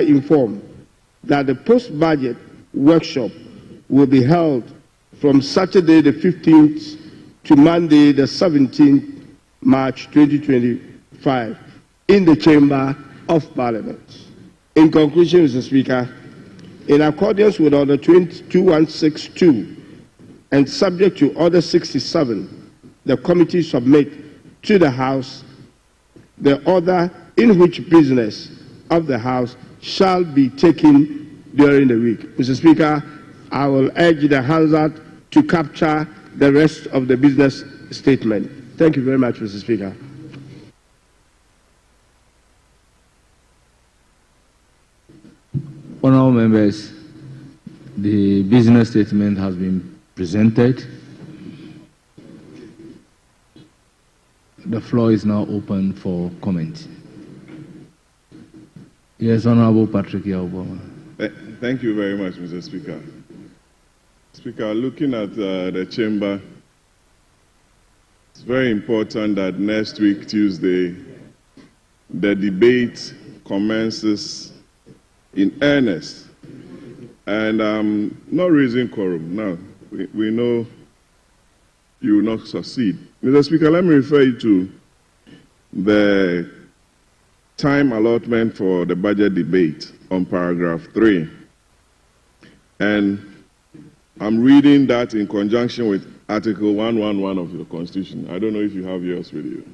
informed that the post-budget workshop will be held from Saturday the 15th to Monday the 17th March 2025 in the Chamber of Parliament. In conclusion, Mr. Speaker, in accordance with Order 2162 and subject to Order 67, the committee submit to the House the order in which business of the House shall be taken during the week. Mr. Speaker, I will urge the House to capture the rest of the business statement. Thank you very much, Mr. Speaker. Honourable members, the business statement has been presented. The floor is now open for comment. Yes, Honourable Patrick Yauboma. Thank you very much, Mr. Speaker. Speaker, looking at the chamber, it's very important that next week, Tuesday, the debate commences in earnest. And not raising quorum. Now, we know you will not succeed. Mr. Speaker, let me refer you to the time allotment for the budget debate on paragraph 3. And I'm reading that in conjunction with Article 111 of the Constitution. I don't know if you have yours with you.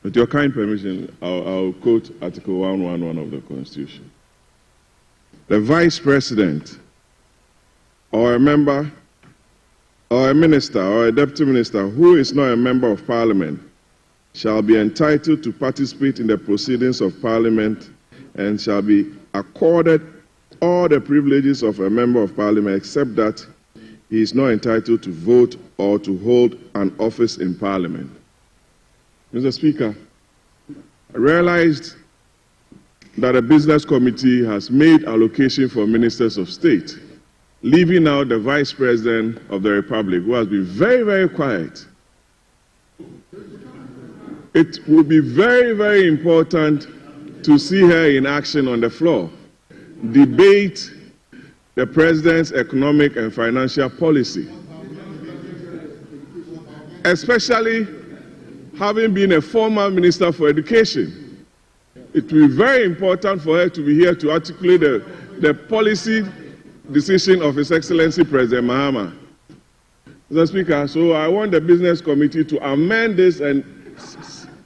With your kind permission, I'll quote Article 111 of the Constitution. The Vice President or a member or a minister or a deputy minister who is not a member of Parliament shall be entitled to participate in the proceedings of Parliament and shall be accorded all the privileges of a member of Parliament except that he is not entitled to vote or to hold an office in Parliament. Mr. Speaker, I realized that a business committee has made allocation for ministers of state, leaving out the Vice President of the Republic, who has been very, very quiet. It will be very, very important to see her in action on the floor, debate the President's economic and financial policy, especially having been a former Minister for Education. It will be very important for her to be here to articulate the policy decision of His Excellency President Mahama. Mr. Speaker, so I want the Business Committee to amend this and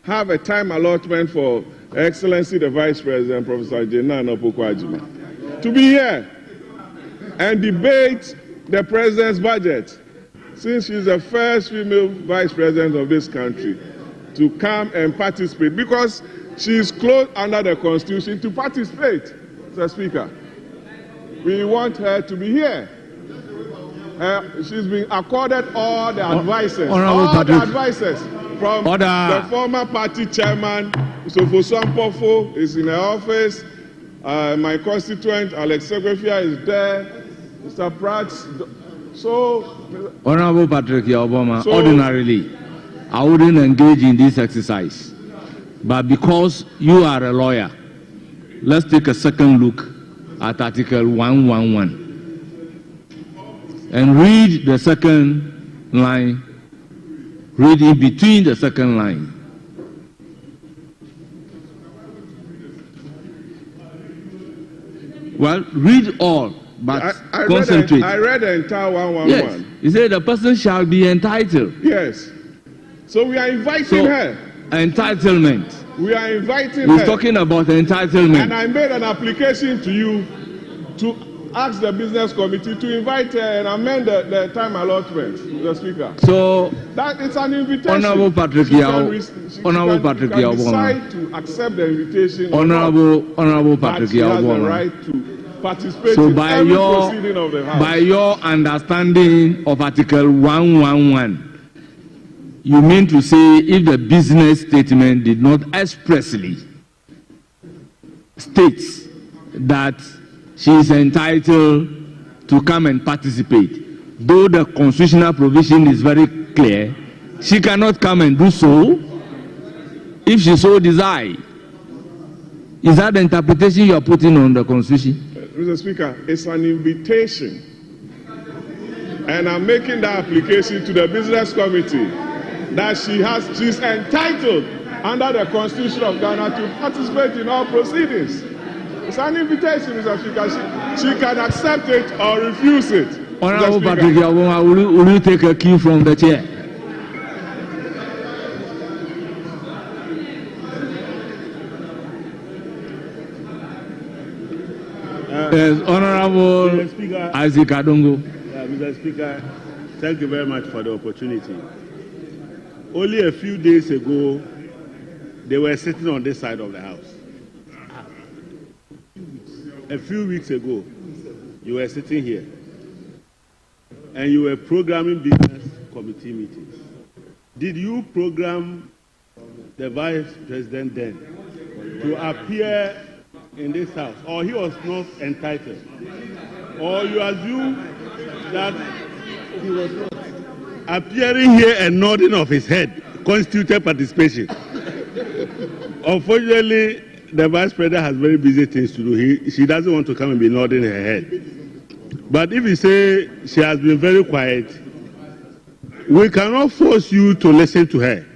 have a time allotment for Her Excellency the Vice President, Professor Jenna Anopo-Kwajima, to be here and debate the President's budget, since she's the first female Vice President of this country to come and participate, because she is close under the Constitution to participate, Mr. Speaker. We want her to be here. She's been accorded all the advices, from the former party chairman, Sofo Sampofo is in her office, my constituent, Alex Segwefia, is there, Mr. Pratt. So, Honorable Patrick Yauboma, ordinarily, I wouldn't engage in this exercise. But because you are a lawyer, let's take a second look at Article 111 and read the second line, read in between the second line. Well, read all, but concentrate. I read the entire 111. Yes, he said the person shall be entitled. Yes. So we are inviting her. Entitlement. We are inviting her. We're talking about entitlement. And I made an application to you to ask the Business Committee to invite her and amend the time allotment, Mr. Speaker. So that it's an invitation. Honorable Patrick Yauboma decide to accept the invitation. Honorable Patrick Yauboma. Has the right to participate so in every proceeding of the House. By your understanding of Article 111, you mean to say if the business statement did not expressly state that she is entitled to come and participate, though the constitutional provision is very clear, she cannot come and do so if she so desire. Is that the interpretation you are putting on the Constitution? Mr. Speaker, it's an invitation. And I'm making that application to the Business Committee that she's entitled under the Constitution of Ghana to participate in all proceedings. It's an invitation, Mr. Speaker. She can accept it or refuse it. Honorable Patrick Yabonga, will you take a cue from the chair? Yes, Honorable Isaac Adongo. Mr. Speaker, thank you very much for the opportunity. Only a few days ago, they were sitting on this side of the house. A few weeks ago, you were sitting here, and you were programming business committee meetings. Did you program the vice president then to appear in this house, or he was not entitled? Or you assume that he was not appearing here and nodding of his head constituted participation? Unfortunately, the vice president has very busy things to do. She doesn't want to come and be nodding her head. But if you say she has been very quiet, we cannot force you to listen to her.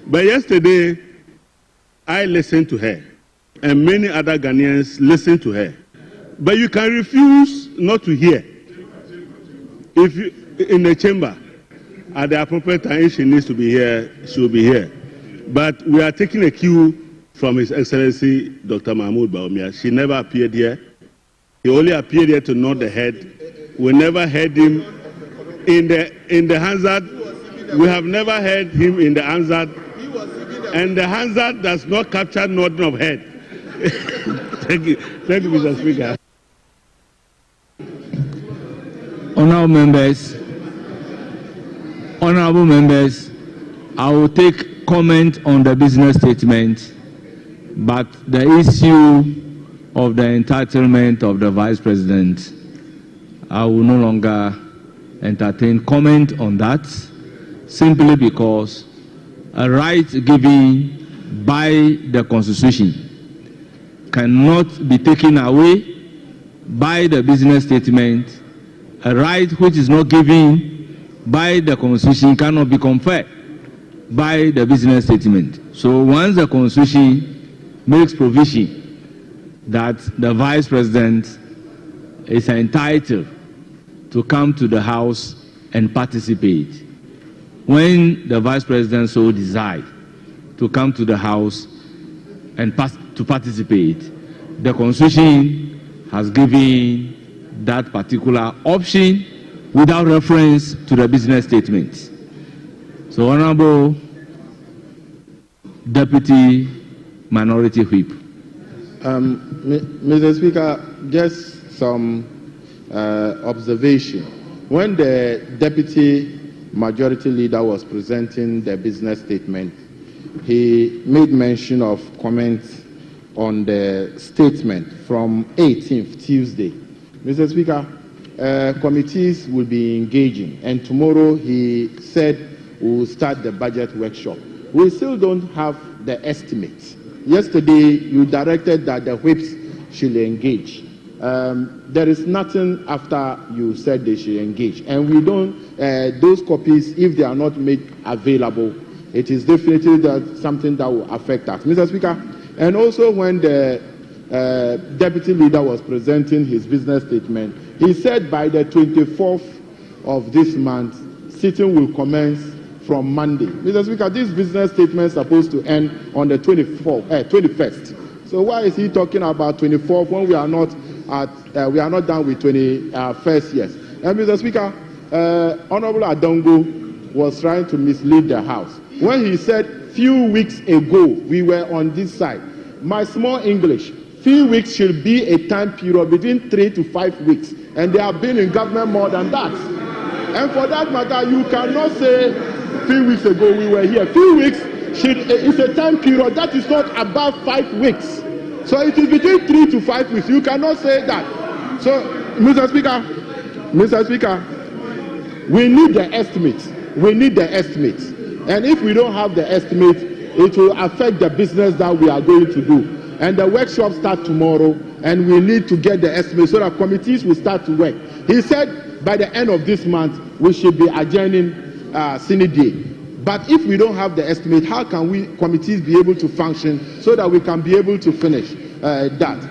But yesterday, I listened to her, and many other Ghanaians listened to her. But you can refuse not to hear. If you, in the chamber, at the appropriate time, if she needs to be here, she will be here. But we are taking a cue from His Excellency Dr. Mahmoud Bawumia. She never appeared here. He only appeared here to nod the head. We never heard him in the Hansard. We have never heard him in the Hansard. And the Hansard does not capture nodding of head. Thank you, Mr. Speaker. Honorable members, I will take comment on the business statement, but the issue of the entitlement of the Vice President, I will no longer entertain comment on that, simply because a right given by the Constitution cannot be taken away by the business statement. A right which is not given by the Constitution cannot be conferred by the business statement. So once the Constitution makes provision that the Vice President is entitled to come to the House and participate, when the Vice President so desires to come to the House and to participate, the Constitution has given that particular option without reference to the business statement. So, Honorable Deputy Minority Whip. Mr. Speaker, just some observation. When the Deputy Majority Leader was presenting the business statement, he made mention of comments on the statement from 18th, Tuesday. Mr. Speaker, committees will be engaging, and tomorrow he said we will start the budget workshop. We still don't have the estimates. Yesterday, you directed that the whips should engage. There is nothing after you said they should engage, and we don't, those copies, if they are not made available, it is definitely something that will affect us. Mr. Speaker, and also when the Deputy Leader was presenting his business statement, he said by the 24th of this month, sitting will commence from Monday. Mr. Speaker, this business statement is supposed to end on the 21st. So why is he talking about 24th when we are not done with 21st yet? And Mr. Speaker, Honorable Adongo was trying to mislead the House when he said few weeks ago we were on this side. My small English, few weeks should be a time period between 3 to 5 weeks, and they have been in government more than that. And for that matter, you cannot say few weeks ago we were here. Few weeks is a time period that is not above 5 weeks. So it is between 3 to 5 weeks. You cannot say that. So, Mr. Speaker, we need the estimates. We need the estimates. And if we don't have the estimates, it will affect the business that we are going to do. and the workshop starts tomorrow, and we need to get the estimate so that committees will start to work. He said by the end of this month, we should be adjourning Senate Day. But if we don't have the estimate, how can we committees be able to function so that we can be able to finish that?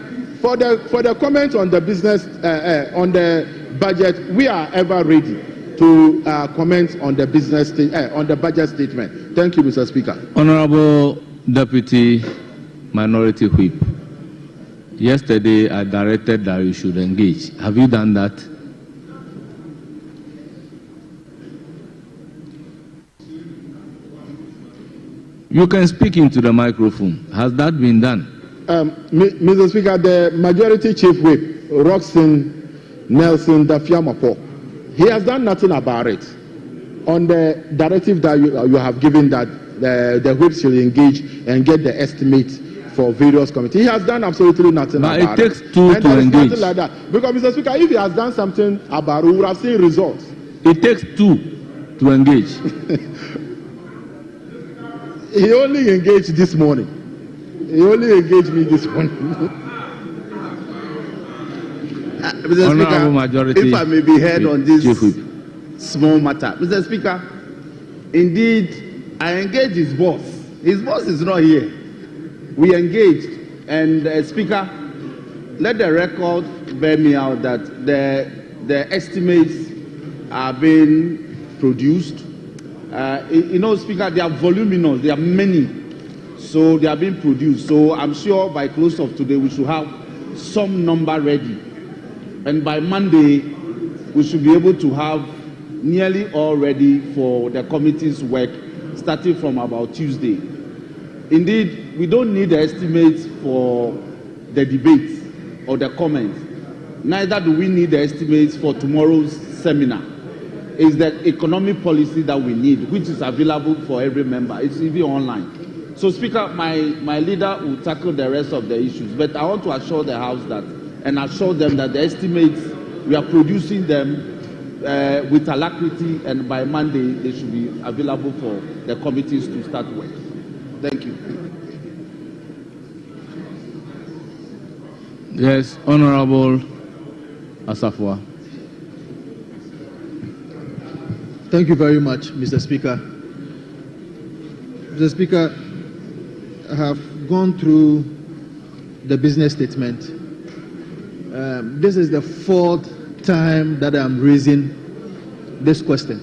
For the comment on the business, on the budget, we are ever ready to comment on the business, on the budget statement. Thank you, Mr. Speaker. Honorable Deputy Minority Whip, yesterday I directed that you should engage. Have you done that? You can speak into the microphone. Has that been done? Mr. Speaker, the Majority Chief Whip, Roxanne Nelson Dafiamapo, he has done nothing about it. On the directive that you have given that the whip should engage and get the estimate for various committees, he has done absolutely nothing about it. But it takes two to engage. Nothing like that. Because, Mr. Speaker, if he has done something about it, we would have seen results. It takes two to engage. He only engaged this morning. He only engaged me this morning. Mr. Speaker, Majority, if I may be heard on this small matter. Mr. Speaker, indeed, I engaged his boss. His boss is not here. We engaged, and Speaker, let the record bear me out that the estimates are being produced. You know, Speaker, they are voluminous. They are many. So they are being produced. So I'm sure by close of today we should have some number ready. And by Monday, we should be able to have nearly all ready for the committee's work, starting from about Tuesday. Indeed, we don't need the estimates for the debates or the comments. Neither do we need the estimates for tomorrow's seminar. It's the economic policy that we need, which is available for every member. It's even online. So, Speaker, my leader will tackle the rest of the issues. But I want to assure the House that, and assure them that the estimates, we are producing them with alacrity, and by Monday, they should be available for the committees to start work. Thank you. Yes, Honorable Asafwa. Thank you very much, Mr. Speaker. Mr. Speaker, I have gone through the business statement. This is the fourth time that I'm raising this question.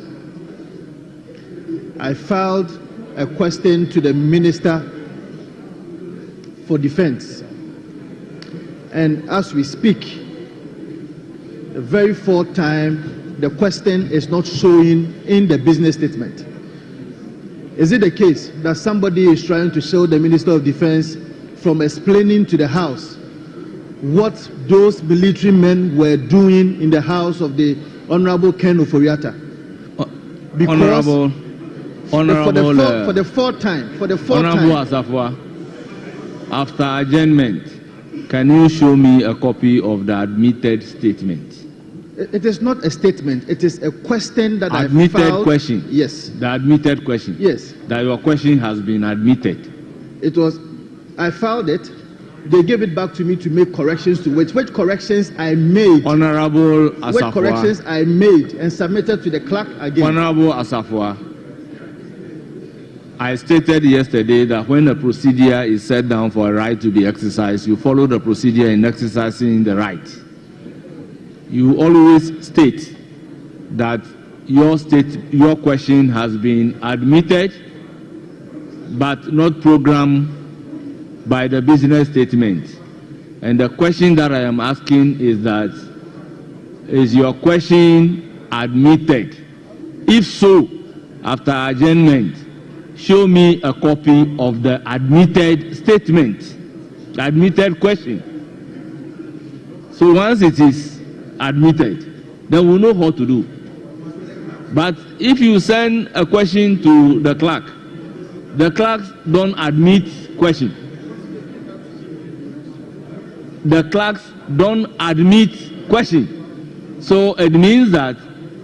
I filed a question to the Minister for Defense. And as we speak, the very fourth time, the question is not showing in the business statement. Is it the case that somebody is trying to show the Minister of Defense from explaining to the House what those military men were doing in the house of the Honorable Ken Oforiatta? Because for the fourth time, Asafwa, after adjournment, can you show me a copy of the admitted statement? It is not a statement. It is a question that admitted I filed. Question. Yes. The admitted question. Yes. That your question has been admitted. It was. I filed it. They gave it back to me to make corrections to which corrections I made. Honorable Asafwa. Which corrections I made and submitted to the clerk again. Honorable Asafwa, I stated yesterday that when a procedure is set down for a right to be exercised, you follow the procedure in exercising the right. You always state that your question has been admitted but not programmed by the business statement. And the question that I am asking is that, is your question admitted? If so, after adjournment, show me a copy of the admitted statement, the admitted question. So once it is admitted, then we'll know what to do. But if you send a question to the clerks don't admit question. The clerks don't admit question. So it means that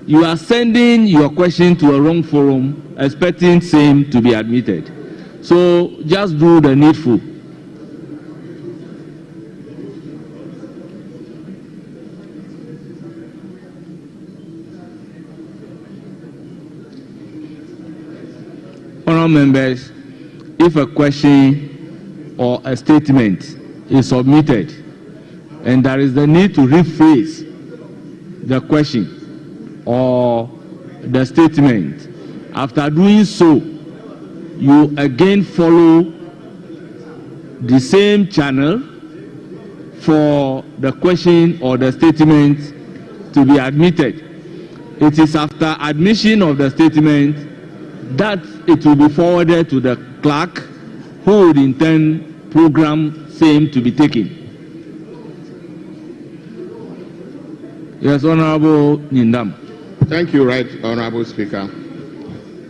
you are sending your question to a wrong forum, expecting same to be admitted. So just do the needful. honorable members, if a question or a statement is submitted and there is the need to rephrase the question or the statement, after doing so, you again follow the same channel for the question or the statement to be admitted. It is after admission of the statement that it will be forwarded to the clerk, who would in turn program same to be taken. Yes, Honorable Nindam. Thank you, Right Honorable Speaker.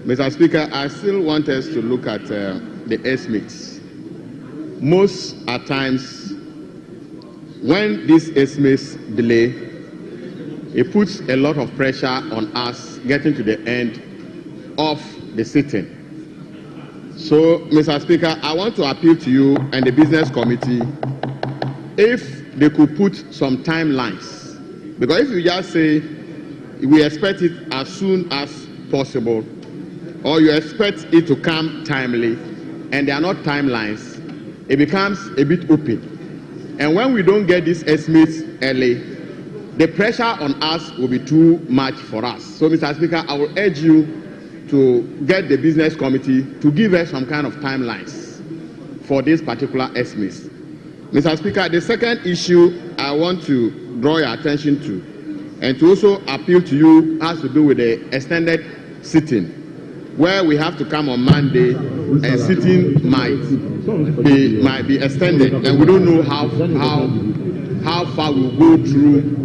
Mr. Speaker, I still want us to look at the estimates. Most at times, when this estimates delay, it puts a lot of pressure on us getting to the end of the sitting. So, Mr. Speaker, I want to appeal to you and the Business Committee if they could put some timelines. Because if you just say, we expect it as soon as possible, or you expect it to come timely, and there are not timelines, it becomes a bit open. And when we don't get these estimates early, the pressure on us will be too much for us. So, Mr. Speaker, I will urge you to get the Business Committee to give us some kind of timelines for this particular estimates. Mr. Speaker, the second issue I want to draw your attention to, and to also appeal to you, has to do with the extended sitting, where we have to come on Monday and sitting might be extended, and we don't know how far we'll go through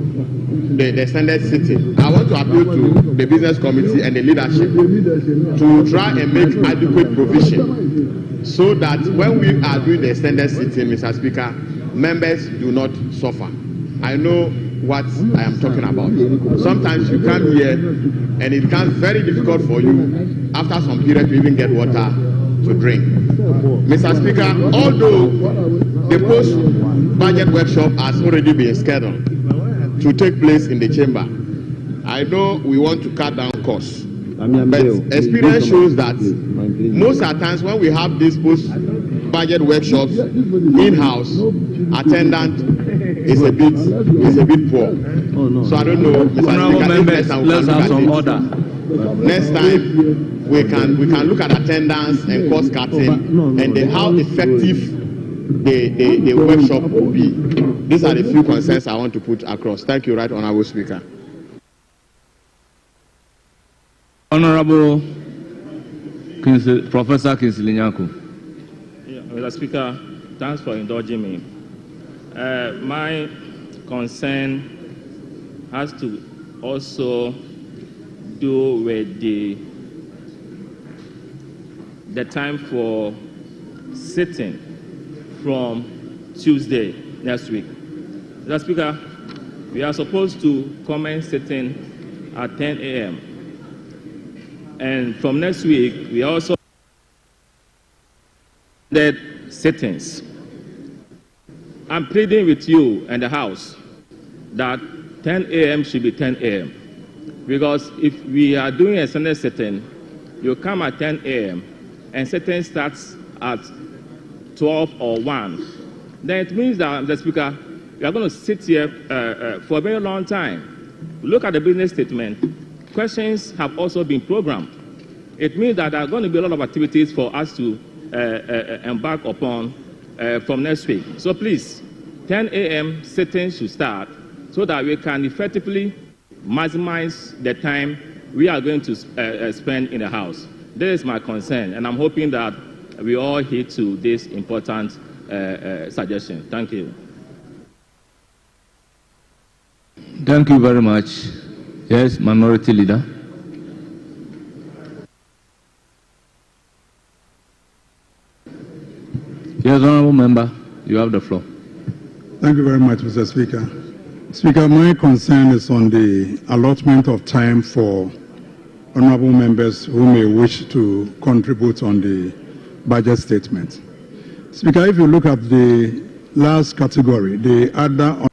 the extended sitting. I want to appeal to the Business Committee and the leadership to try and make adequate provision so that when we are doing the extended sitting, Mr. Speaker, members do not suffer. I know what I am talking about. Sometimes you come here and it becomes very difficult for you after some period to even get water to drink. Mr. Speaker, although the post-budget workshop has already been scheduled to take place in the chamber, I know we want to cut down costs. But experience shows that most of the times when we have these post-budget workshops in-house, attendance is a bit poor. So I don't know, Mr. Speaker, let's have some order. Next time we can look at attendance and cost cutting and how effective the workshop will be. These are the few concerns I want to put across. Thank you, Right Honorable Speaker. Honorable Professor Kingsley Nyako. Mr. Speaker, thanks for indulging me. My concern has to also do with the time for sitting from Tuesday next week. Mr. Speaker, we are supposed to commence sitting at 10 a.m. And from next week, we also did sittings. I'm pleading with you and the House that 10 a.m. should be 10 a.m. Because if we are doing a Sunday sitting, you come at 10 a.m. and sitting starts at 12 or 1. Then it means that, the Speaker, we are going to sit here for a very long time. Look at the business statement. Questions have also been programmed. It means that there are going to be a lot of activities for us to embark upon from next week. So please, 10 a.m. sitting should start so that we can effectively maximize the time we are going to spend in the House. This is my concern, and I'm hoping that we all heed to this important suggestion. Thank you. Thank you very much. Yes, Minority Leader. Yes, Honourable Member, you have the floor. Thank you very much, Mr. Speaker. Speaker, my concern is on the allotment of time for honourable members who may wish to contribute on the budget statement. Speaker, if you look at the last category, the other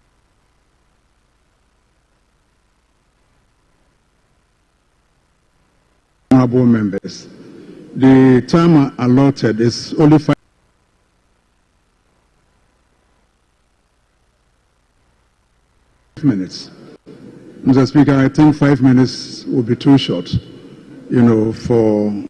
honourable members, The time allotted is only 5 minutes. Mr. Speaker, I think 5 minutes would be too short, for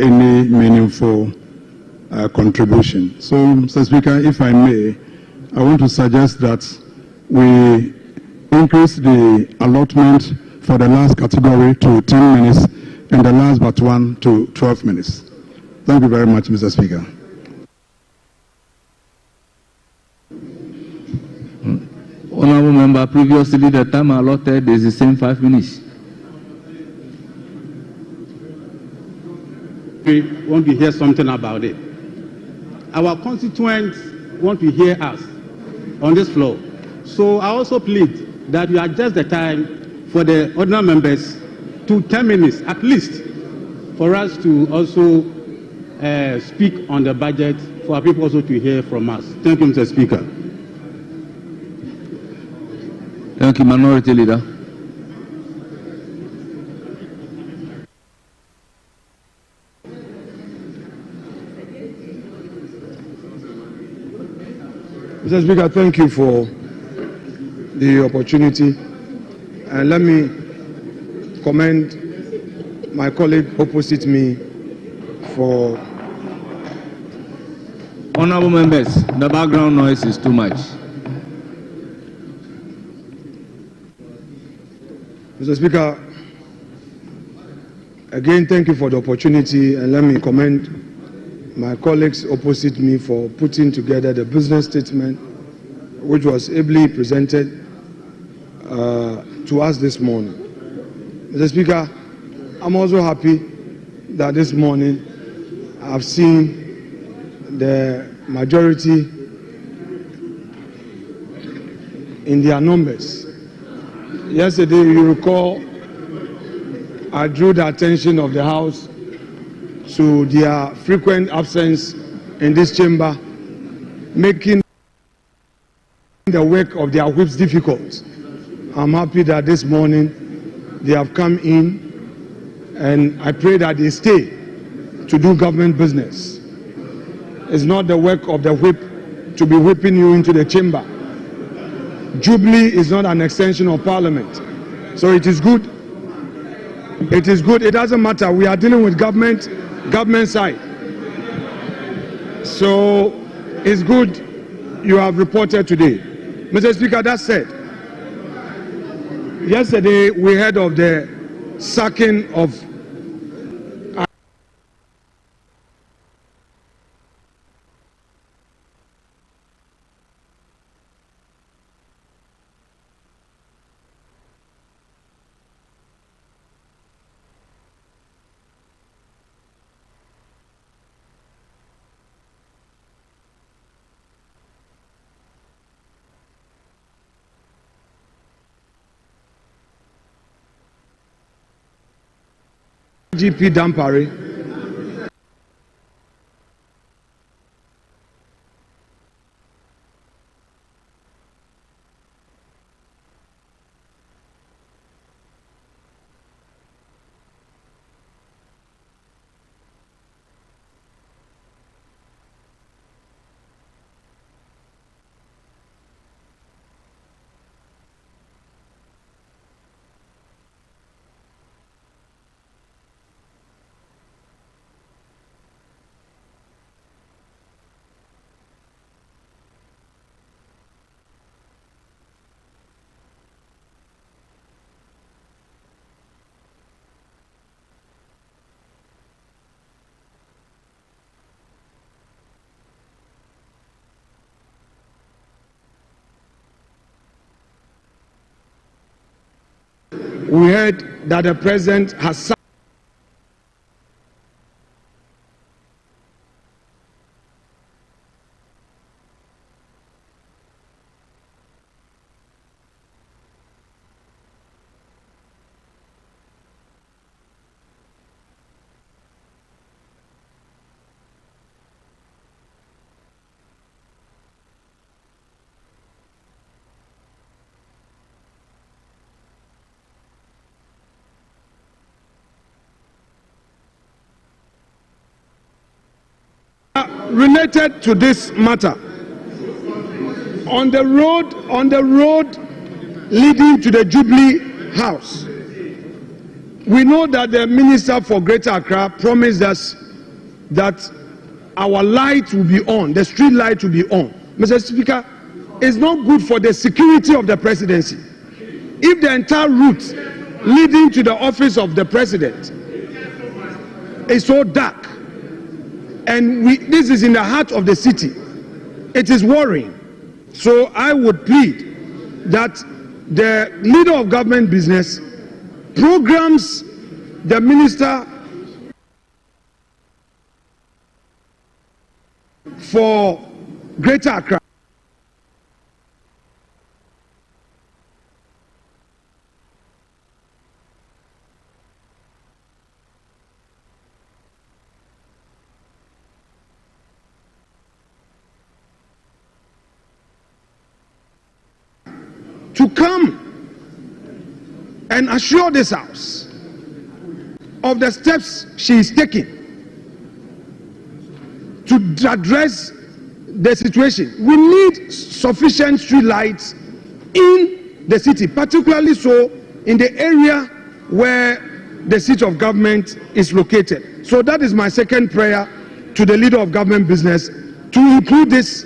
any meaningful contribution. So, Mr. Speaker, if I may, I want to suggest that we increase the allotment for the last category to 10 minutes and the last but one to 12 minutes. Thank you very much, Mr. Speaker. Honourable Member, previously the time allotted is the same 5 minutes. We want to hear something about it. Our constituents want to hear us on this floor. So I also plead that you adjust the time for the ordinary members to 10 minutes at least for us to also speak on the budget, for our people also to hear from us. Thank you, Mr. Speaker. Thank you, Minority Leader. Mr. Speaker, thank you for the opportunity. And let me commend my colleague opposite me for... Honourable members, the background noise is too much. Mr. Speaker, again, thank you for the opportunity, and let me commend my colleagues opposite me for putting together the business statement, which was ably presented to us this morning. Mr. Speaker, I'm also happy that this morning I've seen the majority in their numbers. Yesterday, you recall, I drew the attention of the House to their frequent absence in this chamber, making the work of their whips difficult. I'm happy that this morning they have come in, and I pray that they stay to do government business. It's not the work of the whip to be whipping you into the chamber. Jubilee is not an extension of Parliament. So it is good. It is good. It doesn't matter. We are dealing with government side. So it's good you have reported today. Mr. Speaker, that said, yesterday we heard of the sacking of GP Dampare. We heard that the president has related to this matter, on the road leading to the Jubilee House, we know that the Minister for Greater Accra promised us that our light will be on, the street light will be on. Mr. Speaker, it's not good for the security of the presidency if the entire route leading to the office of the president is so dark, and this is in the heart of the city. It is worrying. So I would plead that the leader of government business programs the minister for Greater Accra to come and assure this House of the steps she is taking to address the situation. We need sufficient street lights in the city, particularly so in the area where the seat of government is located. So that is my second prayer to the leader of government business, to include this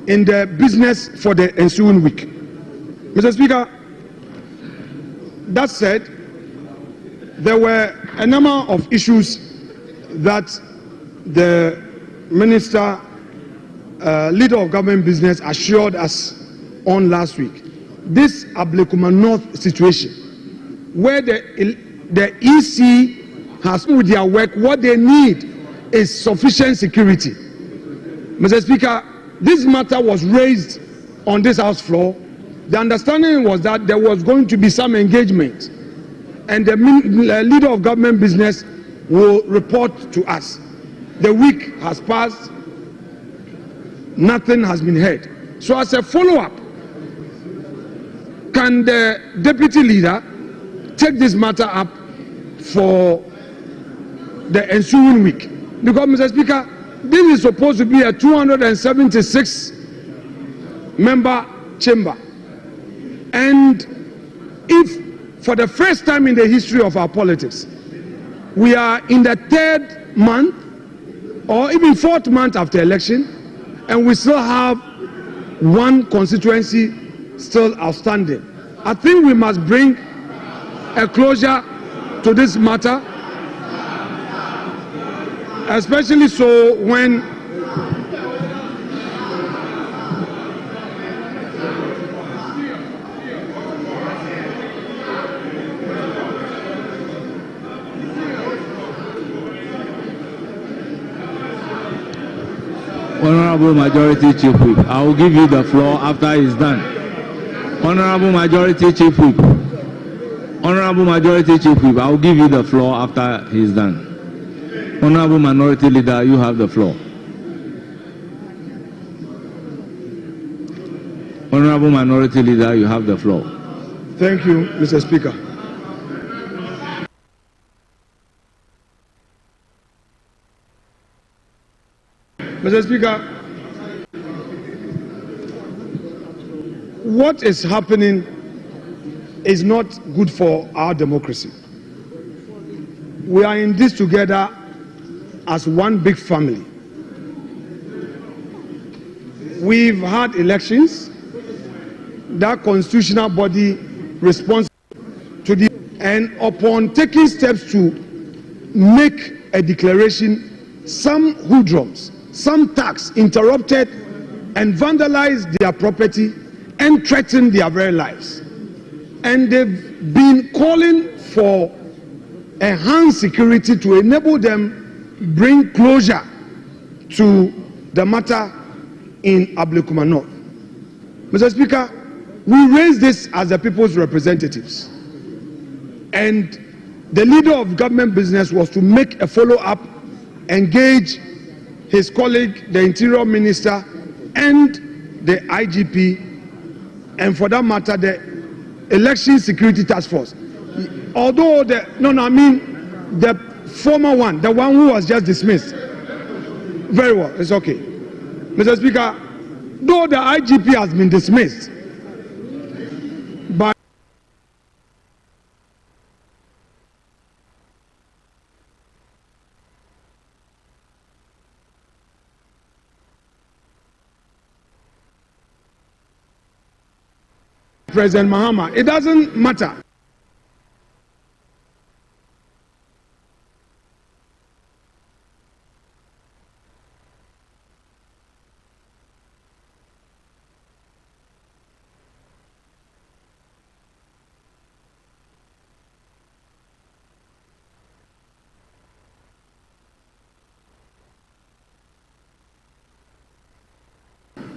in the business for the ensuing week. Mr. Speaker, that said, there were a number of issues that the minister, leader of government business, assured us on last week. This Ablekuma North situation, where the EC has with their work, what they need is sufficient security. Mr. Speaker, this matter was raised on this House floor. The understanding was that there was going to be some engagement, and the leader of government business will report to us. The week has passed, nothing has been heard. So as a follow-up, can the deputy leader take this matter up for the ensuing week? Because, Mr. Speaker, this is supposed to be a 276 member chamber. And if for the first time in the history of our politics, we are in the third month or even fourth month after election, and we still have one constituency still outstanding, I think we must bring a closure to this matter, especially so when Honorable Majority Chief Whip, I will give you the floor after he's done. Honorable Majority Chief Whip, Honorable Majority Chief Whip, I will give you the floor after he's done. Honorable Minority Leader, you have the floor. Honorable Minority Leader, you have the floor. Thank you, Mr. Speaker. Mr. Speaker, what is happening is not good for our democracy. We are in this together as one big family. We've had elections. That constitutional body responsible to the, and upon taking steps to make a declaration, some hoodlums, some thugs interrupted and vandalized their property and threatened their very lives. And they've been calling for enhanced security to enable them bring closure to the matter in Ablekuma North. Mr. Speaker, we raised this as the people's representatives, and the leader of government business was to make a follow-up, engage his colleague, the Interior Minister, and the IGP, and for that matter, the Election Security Task Force. Although the former one, the one who was just dismissed. Very well, it's okay. Mr. Speaker, though the IGP has been dismissed by President Mahama, it doesn't matter.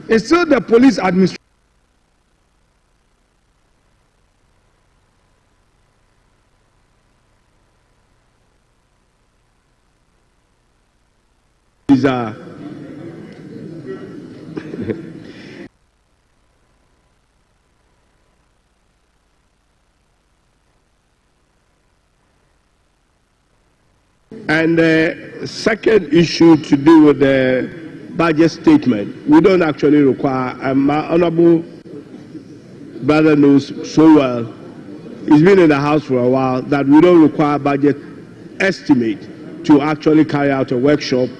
It's still the police administration. And the second issue to do with the budget statement, we don't actually require, and my honorable brother knows so well, he's been in the House for a while, that we don't require budget estimate to actually carry out a workshop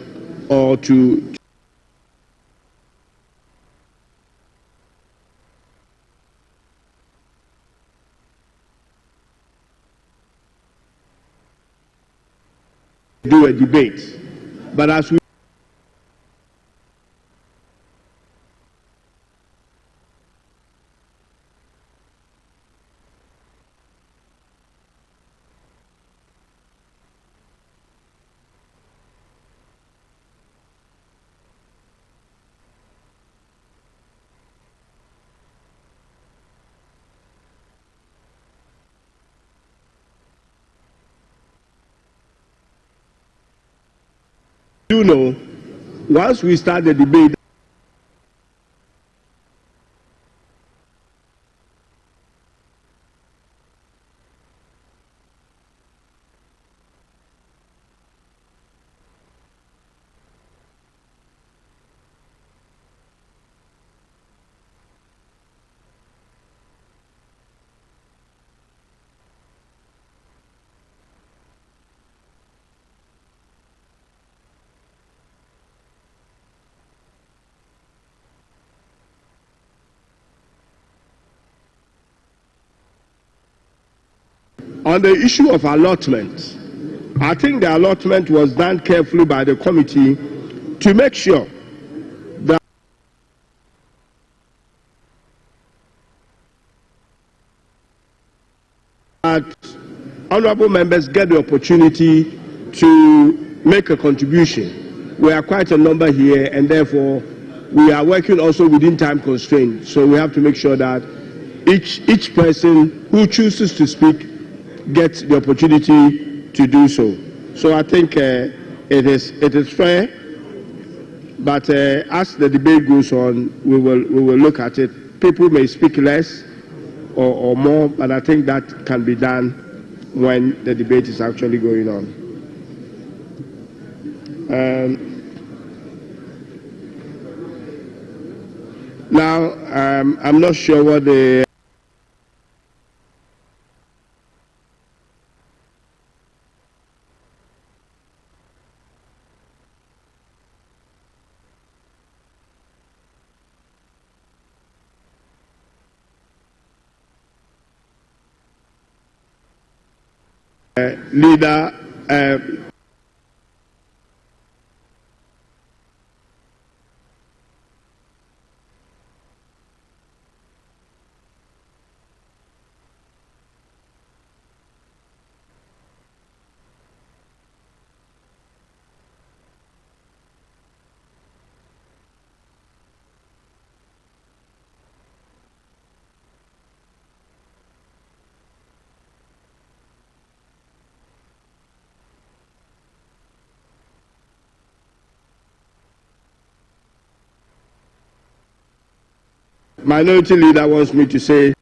or to do a debate. But as we do know, once we start the debate, on the issue of allotment, I think the allotment was done carefully by the committee to make sure that honorable members get the opportunity to make a contribution. We are quite a number here, and therefore we are working also within time constraints. So we have to make sure that each person who chooses to speak gets the opportunity to do so. So I think it is fair, but as the debate goes on, we will look at it. People may speak less or more, but I think that can be done when the debate is actually going on. Now, I'm not sure what the leader minority leader wants me to say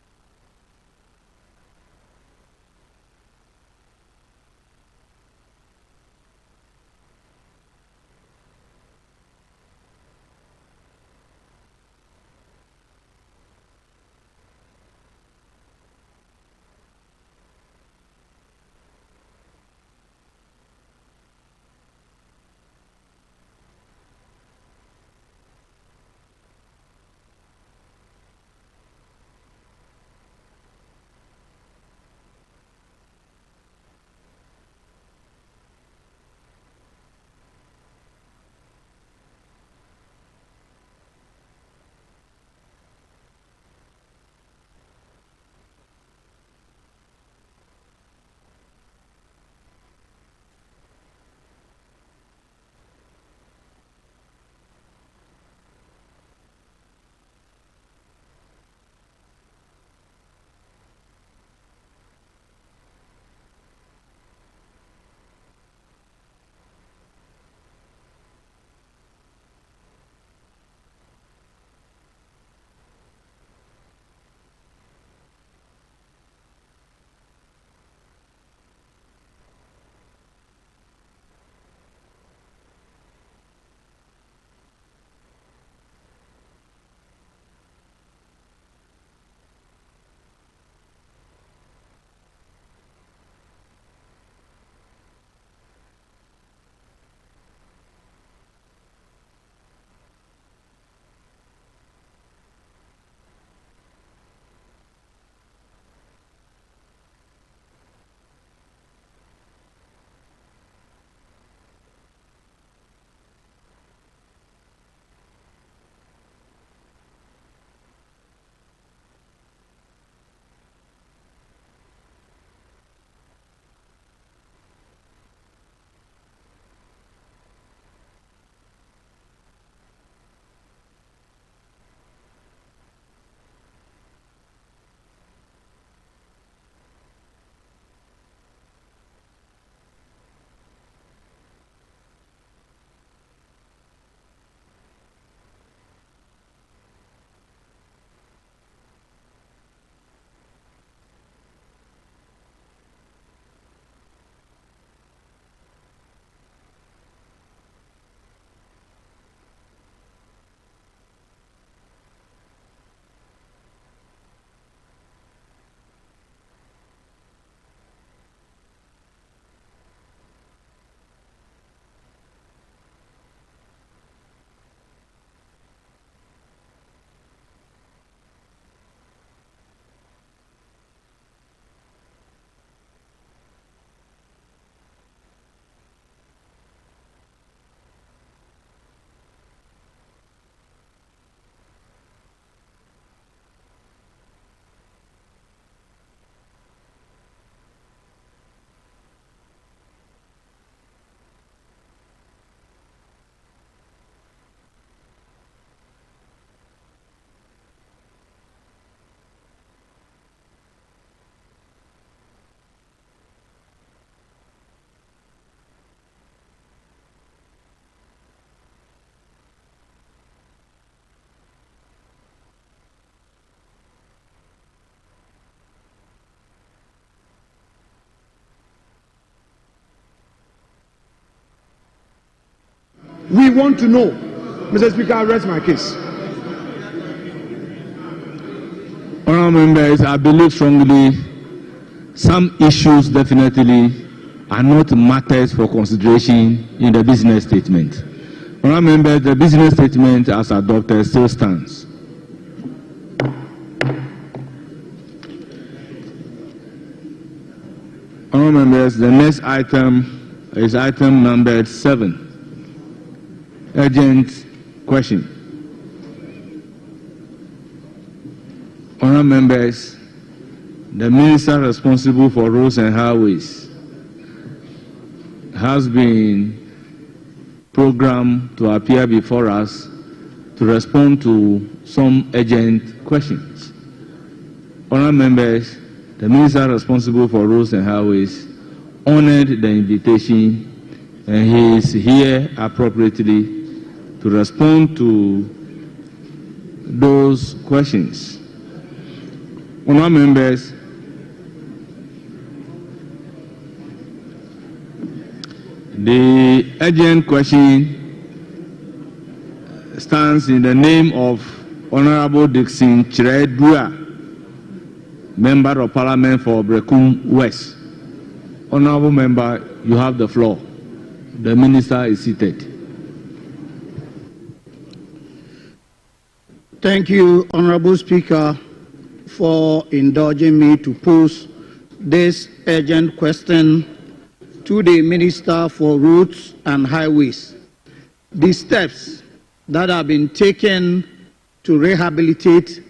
We want to know. Mr. Speaker, I rest my case. Honourable members, I believe strongly some issues definitely are not matters for consideration in the business statement. Honourable members, the business statement as adopted still stands. Honourable members, the next item is item numbered 7. Urgent question. Honourable members, the minister responsible for roads and highways has been programmed to appear before us to respond to some urgent questions. Honourable members, the minister responsible for roads and highways honored the invitation and he is here appropriately to respond to those questions. Honourable members, the urgent question stands in the name of Honourable Dixon Chiredua, Member of Parliament for Brekum West. Honourable Member, you have the floor. The Minister is seated. Thank you, Honourable Speaker, for indulging me to pose this urgent question to the Minister for Roads and Highways. The steps that have been taken to rehabilitate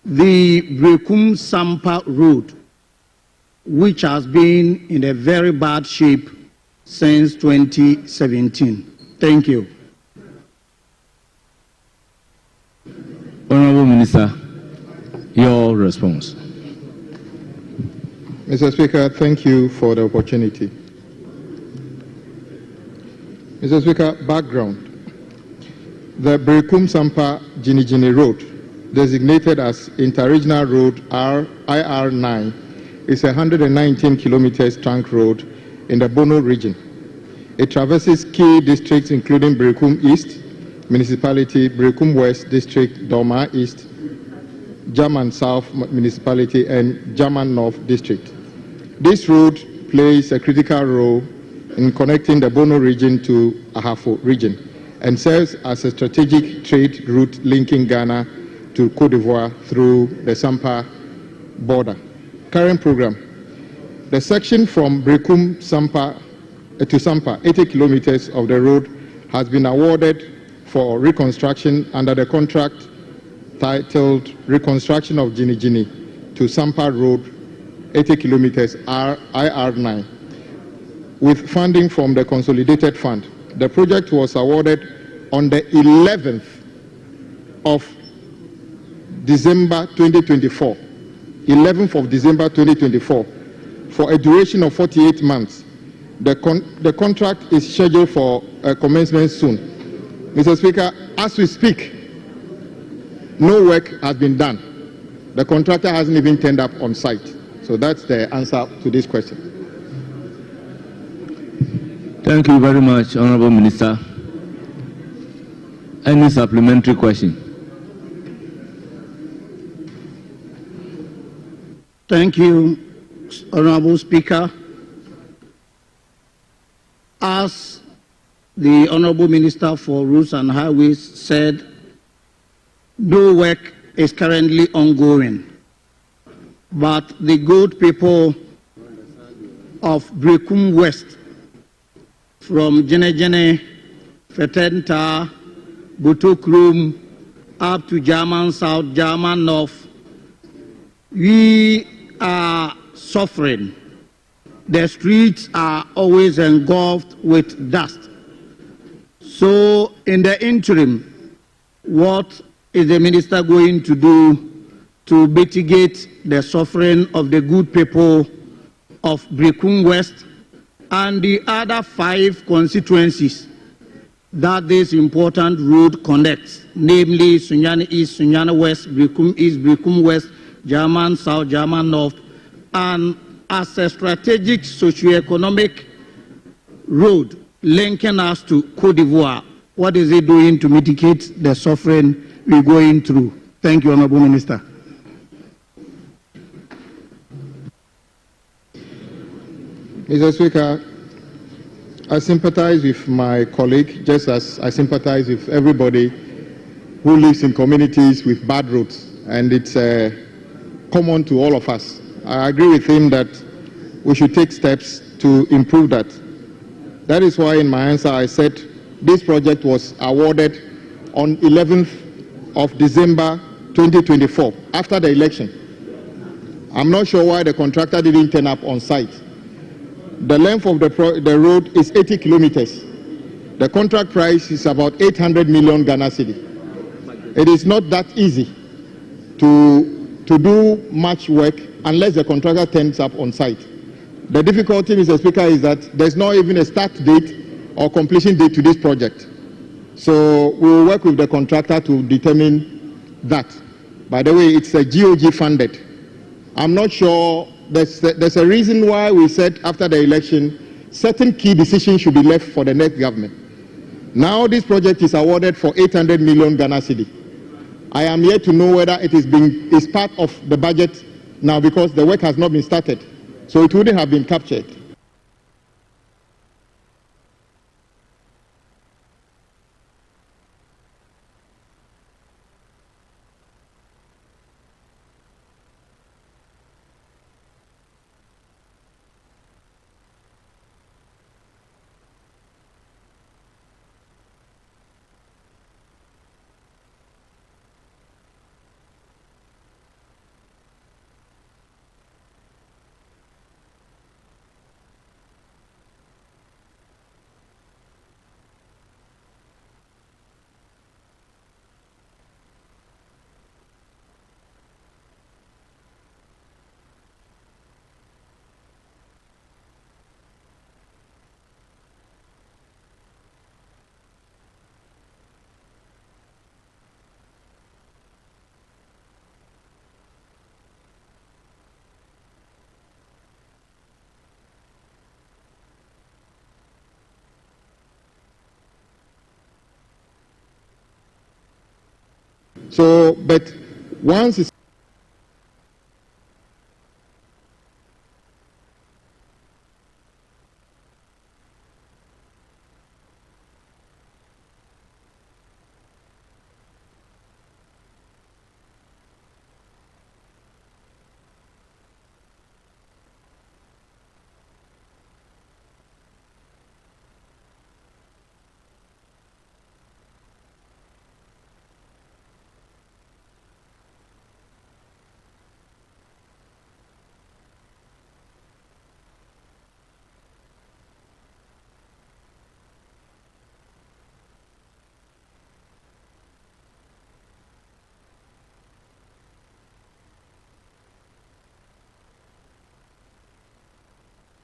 the Brekum-Sampa Road, which has been in a very bad shape since 2017. Thank you. Honourable Minister, your response. Mr. Speaker, thank you for the opportunity. Mr. Speaker, background. The Brekum-Sampa Jinijini Road, designated as Interregional Road IR9, is a 119 kilometers trunk road in the Bono region. It traverses key districts including Brekum East Municipality, Brekum West District, Doma East, German South Municipality, and German North District. This road plays a critical role in connecting the Bono region to Ahafo region and serves as a strategic trade route linking Ghana to Cote d'Ivoire through the Sampa border. Current program. The section from Brekum to Sampa, 80 kilometers of the road, has been awarded for reconstruction under the contract titled Reconstruction of Jinijini to Sampa Road, 80 kilometers IR9, with funding from the Consolidated Fund. The project was awarded on the 11th of December 2024, 11th of December 2024, for a duration of 48 months. The contract is scheduled for commencement soon. Mr. Speaker, as we speak, no work has been done. The contractor hasn't even turned up on site. So that's the answer to this question. Thank you very much, Honourable Minister. Any supplementary question? Thank you, Honourable Speaker. As the Honourable Minister for Roads and Highways said, no work is currently ongoing, but the good people of Brekum West, from Jenejene, Fetenta, Butokrum, up to German South, German North, we are suffering. The streets are always engulfed with dust. So in the interim, what is the minister going to do to mitigate the suffering of the good people of Brekum West and the other 5 constituencies that this important road connects, namely Sunyani East, Sunyani West, Brekum East, Brekum West, German South, German North, and as a strategic socio-economic road linking us to Cote d'Ivoire what is it doing to mitigate the suffering we're going through? Thank you, Honorable Minister. Mr. Speaker, I sympathize with my colleague, just as I sympathize with everybody who lives in communities with bad roads, and it's common to all of us. I agree with him that we should take steps to improve that. That is why in my answer I said this project was awarded on 11th of December 2024, after the election. I'm not sure why the contractor didn't turn up on site. The length of the road is 80 kilometers. The contract price is about 800 million Ghana cedi. It is not that easy to do much work unless the contractor turns up on site. The difficulty, Mr. Speaker, is that there's not even a start date or completion date to this project. So we will work with the contractor to determine that. By the way, it's a GOG funded. I'm not sure, there's a reason why we said after the election, certain key decisions should be left for the next government. Now this project is awarded for 800 million Ghana cedi. I am yet to know whether it is part of the budget now, because the work has not been started. So it wouldn't have been captured. So, but once it's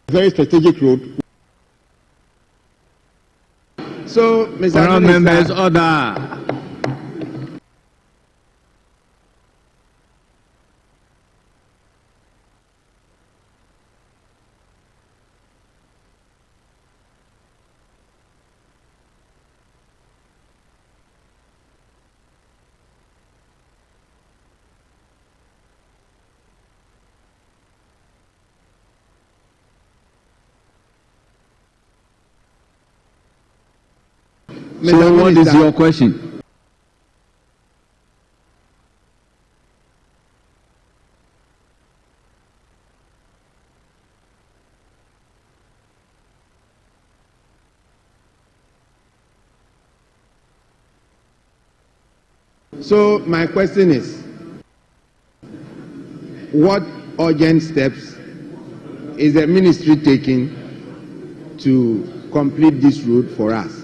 very strategic road. So, Mr. Members, order. So what is your question? So my question is, what urgent steps is the ministry taking to complete this road for us?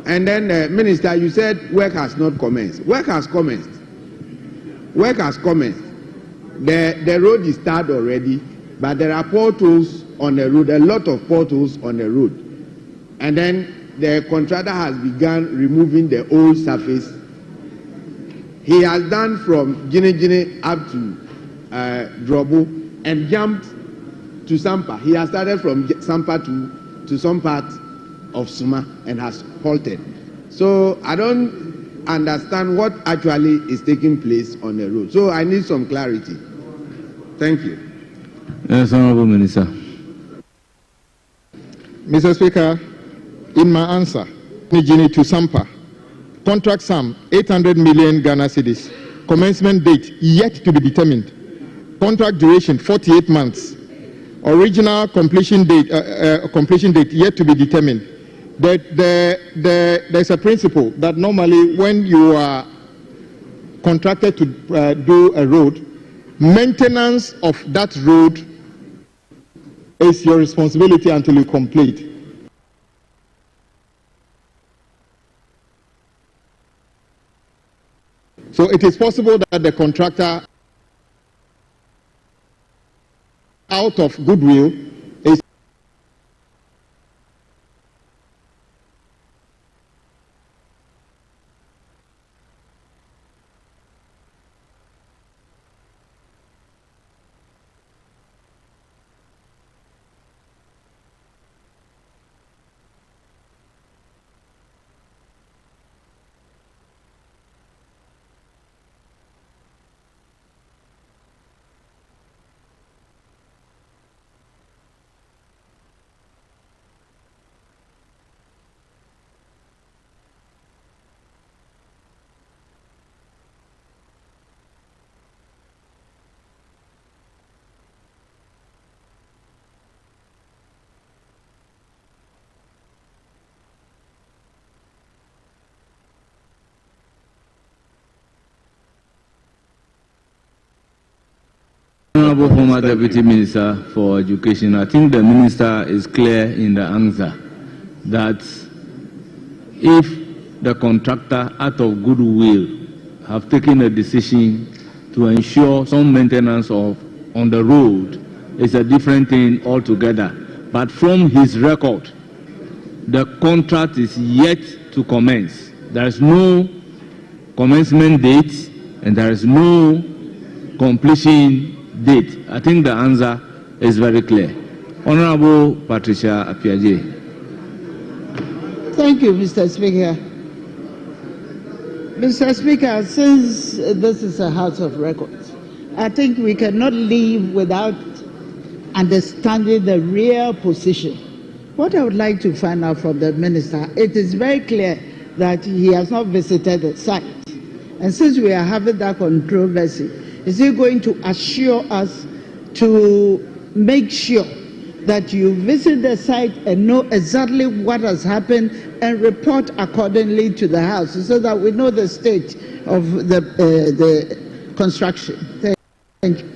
And then, Minister, you said work has not commenced. Work has commenced. Work has commenced. The road is tarred already, but there are potholes on the road, a lot of potholes on the road. And then the contractor has begun removing the old surface. He has done from Gine up to Drobo and jumped to Sampa. He has started from Sampa to some part of Suma and has halted. So I don't understand what actually is taking place on the road. So I need some clarity. Thank you. Yes, Honorable Minister. Mr. Speaker, in my answer, Nijini to Sampa, contract sum 800 million Ghana cedis, commencement date yet to be determined, contract duration 48 months, original completion date yet to be determined. There's a principle that normally when you are contracted to do a road, maintenance of that road is your responsibility until you complete. So it is possible that the contractor, out of goodwill, is Honorable former Deputy Minister for Education, I think the Minister is clear in the answer that if the contractor out of goodwill have taken a decision to ensure some maintenance on the road, it's a different thing altogether. But from his record, the contract is yet to commence. There is no commencement date and there is no completion date. I think the answer is very clear. Honorable Patricia Apiaje. Thank you, Mr. Speaker. Mr. Speaker, since this is a House of Records, I think we cannot leave without understanding the real position. What I would like to find out from the Minister, it is very clear that he has not visited the site. And since we are having that controversy, is he going to assure us to make sure that you visit the site and know exactly what has happened and report accordingly to the House so that we know the state of the construction? Thank you.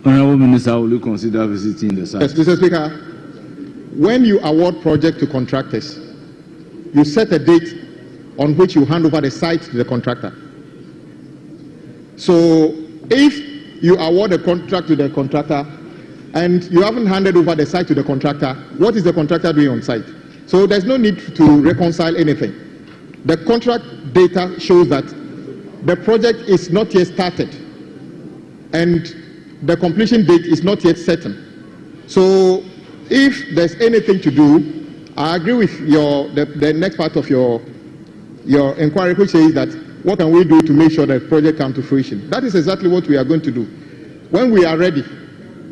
Honorable Minister, will you consider visiting the site? Yes, Mr. Speaker. When you award project to contractors, you set a date on which you hand over the site to the contractor. So if you award a contract to the contractor and you haven't handed over the site to the contractor, what is the contractor doing on site? So there's no need to reconcile anything. The contract data shows that the project is not yet started and the completion date is not yet certain. So if there's anything to do, I agree with the next part of your inquiry, which says that what can we do to make sure that the project comes to fruition? That is exactly what we are going to do. When we are ready,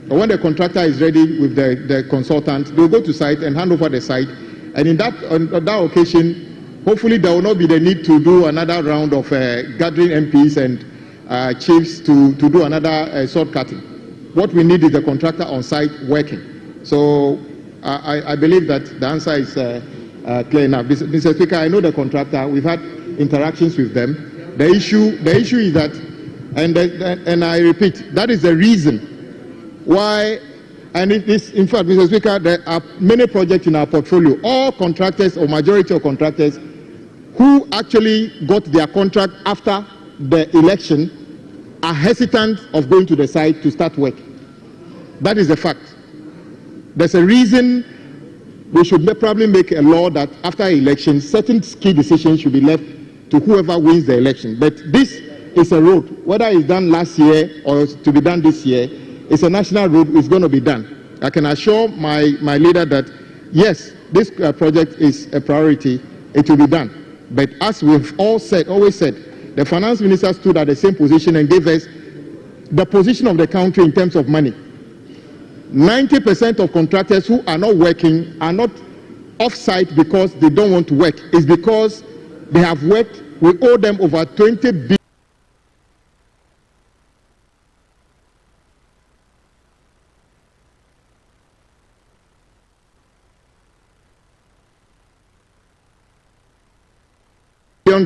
or when the contractor is ready with the consultant, they'll go to site and hand over the site. And on that occasion, hopefully there will not be the need to do another round of gathering MPs and chiefs to do another sword cutting. What we need is the contractor on site working. So I believe that the answer is clear enough. Mr. Speaker, I know the contractor. We've had interactions with them. The issue is that, and I repeat, that is the reason why, and it is, in fact, Mr. Speaker, there are many projects in our portfolio. All contractors or majority of contractors who actually got their contract after the election are hesitant of going to the site to start work. That is the fact. There's a reason we should probably make a law that after elections, certain key decisions should be left to whoever wins the election. But this is a road, whether it's done last year or to be done this year, it's a national road, it's going to be done. I can assure my leader that, yes, this project is a priority, it will be done. But as we've always said, the finance minister stood at the same position and gave us the position of the country in terms of money. 90% of contractors who are not working are not off-site because they don't want to work. It's because they have worked. We owe them over 20 billion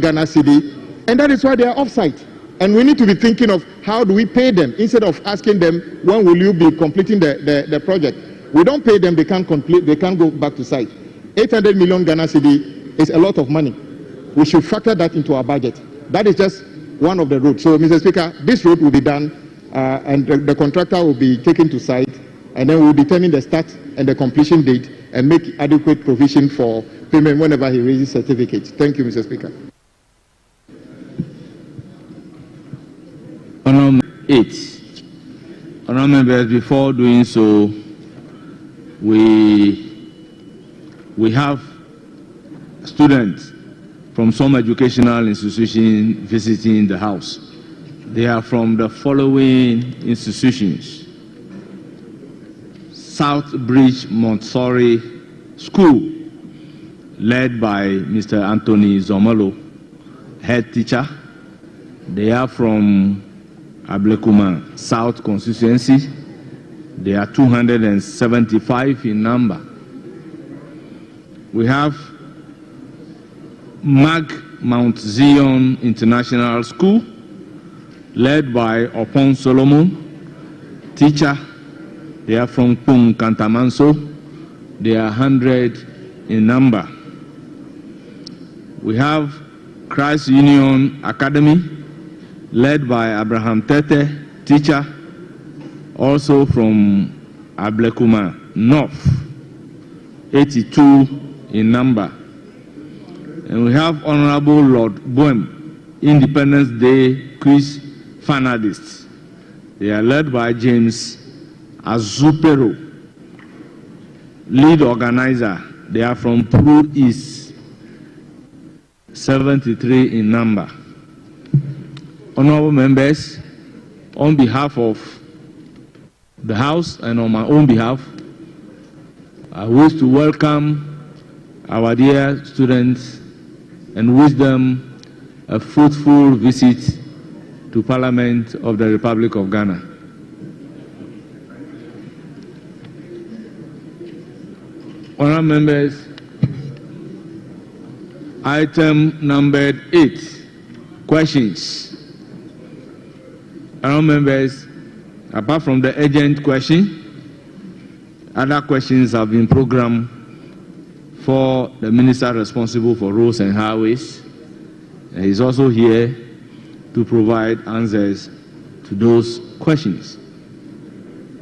Ghana cedi, and that is why they are off-site. And we need to be thinking of how do we pay them instead of asking them when will you be completing the project. We don't pay them, they can't complete, they can't go back to site. 800 million Ghana cedi is a lot of money. We should factor that into our budget. That is just one of the roads. So, Mr. Speaker, this road will be done, and the contractor will be taken to site, and then we'll determine the start and the completion date and make adequate provision for payment whenever he raises certificates. Thank you, Mr. Speaker. Honourable 8. Honourable members, before doing so, we have students from some educational institutions visiting the house. They are from the following institutions: South Bridge Montessori School, led by Mr. Anthony Zomolo, head teacher. They are from Ablekuma South constituency. They are 275 in number. We have Mount Zion International School, led by Opon Solomon, teacher. They are from Pung Kantamanso. They are 100 in number. We have Christ Union Academy, led by Abraham Tete, teacher, also from Ablekuma North, 82 in number. And we have Honorable Lord Boehm, Independence Day quiz finalists. They are led by James Azupero, lead organizer. They are from Peru East, 73 in number. Honorable members, on behalf of the House and on my own behalf, I wish to welcome our dear students and wish them a fruitful visit to Parliament of the Republic of Ghana. Honourable members, item numbered 8, questions. Honourable members, apart from the urgent question, other questions have been programmed for the minister responsible for roads and highways. And he's also here to provide answers to those questions.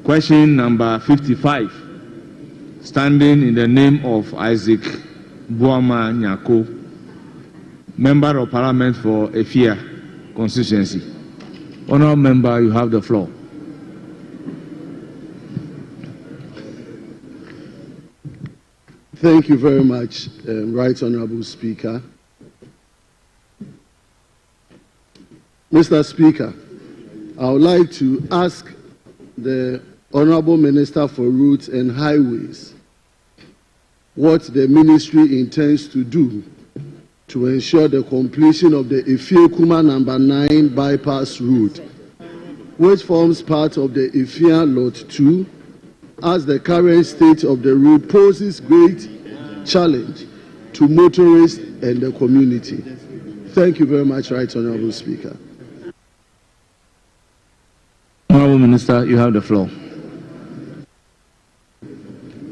Question number 55, standing in the name of Isaac Buama Nyako, Member of Parliament for Efia constituency. Honourable member, you have the floor. Thank you very much, Right Honourable Speaker. Mr. Speaker, I would like to ask the Honourable Minister for Roads and Highways what the ministry intends to do to ensure the completion of the Efia-Kuma number 9 bypass route, which forms part of the Efia Lot 2, as the current state of the road poses great challenge to motorists and the community. Thank you very much, Right Honourable Speaker. Honourable Minister, you have the floor.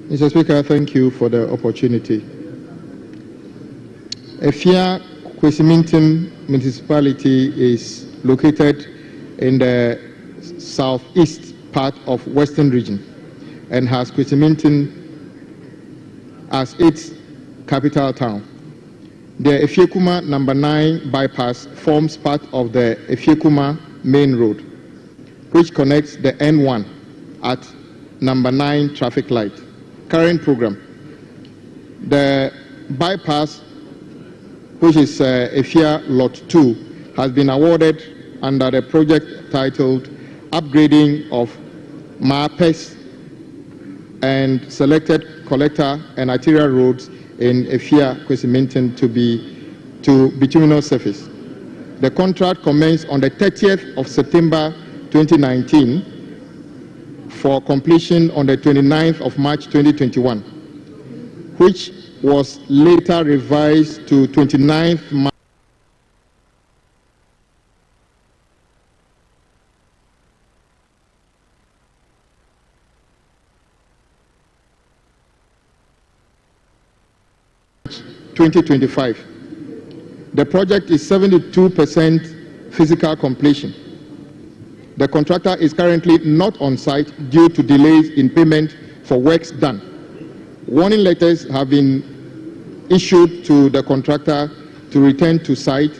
Mr. Speaker, thank you for the opportunity. Efia Kwesimintim municipality is located in the southeast part of Western region and has Kwesimintim as its capital town. The Efia-Kuma number 9 bypass forms part of the Efia-Kuma main road, which connects the N1 at number 9 traffic light. Current program. The bypass, which is Efia Lot 2, has been awarded under the project titled Upgrading of MAPES and selected collector and arterial roads in Efia, Kwesimintin to bituminous surface. The contract commenced on the 30th of September 2019 for completion on the 29th of March 2021, which was later revised to 29th March 2025. The project is 72% physical completion. The contractor is currently not on site due to delays in payment for works done. Warning letters have been issued to the contractor to return to site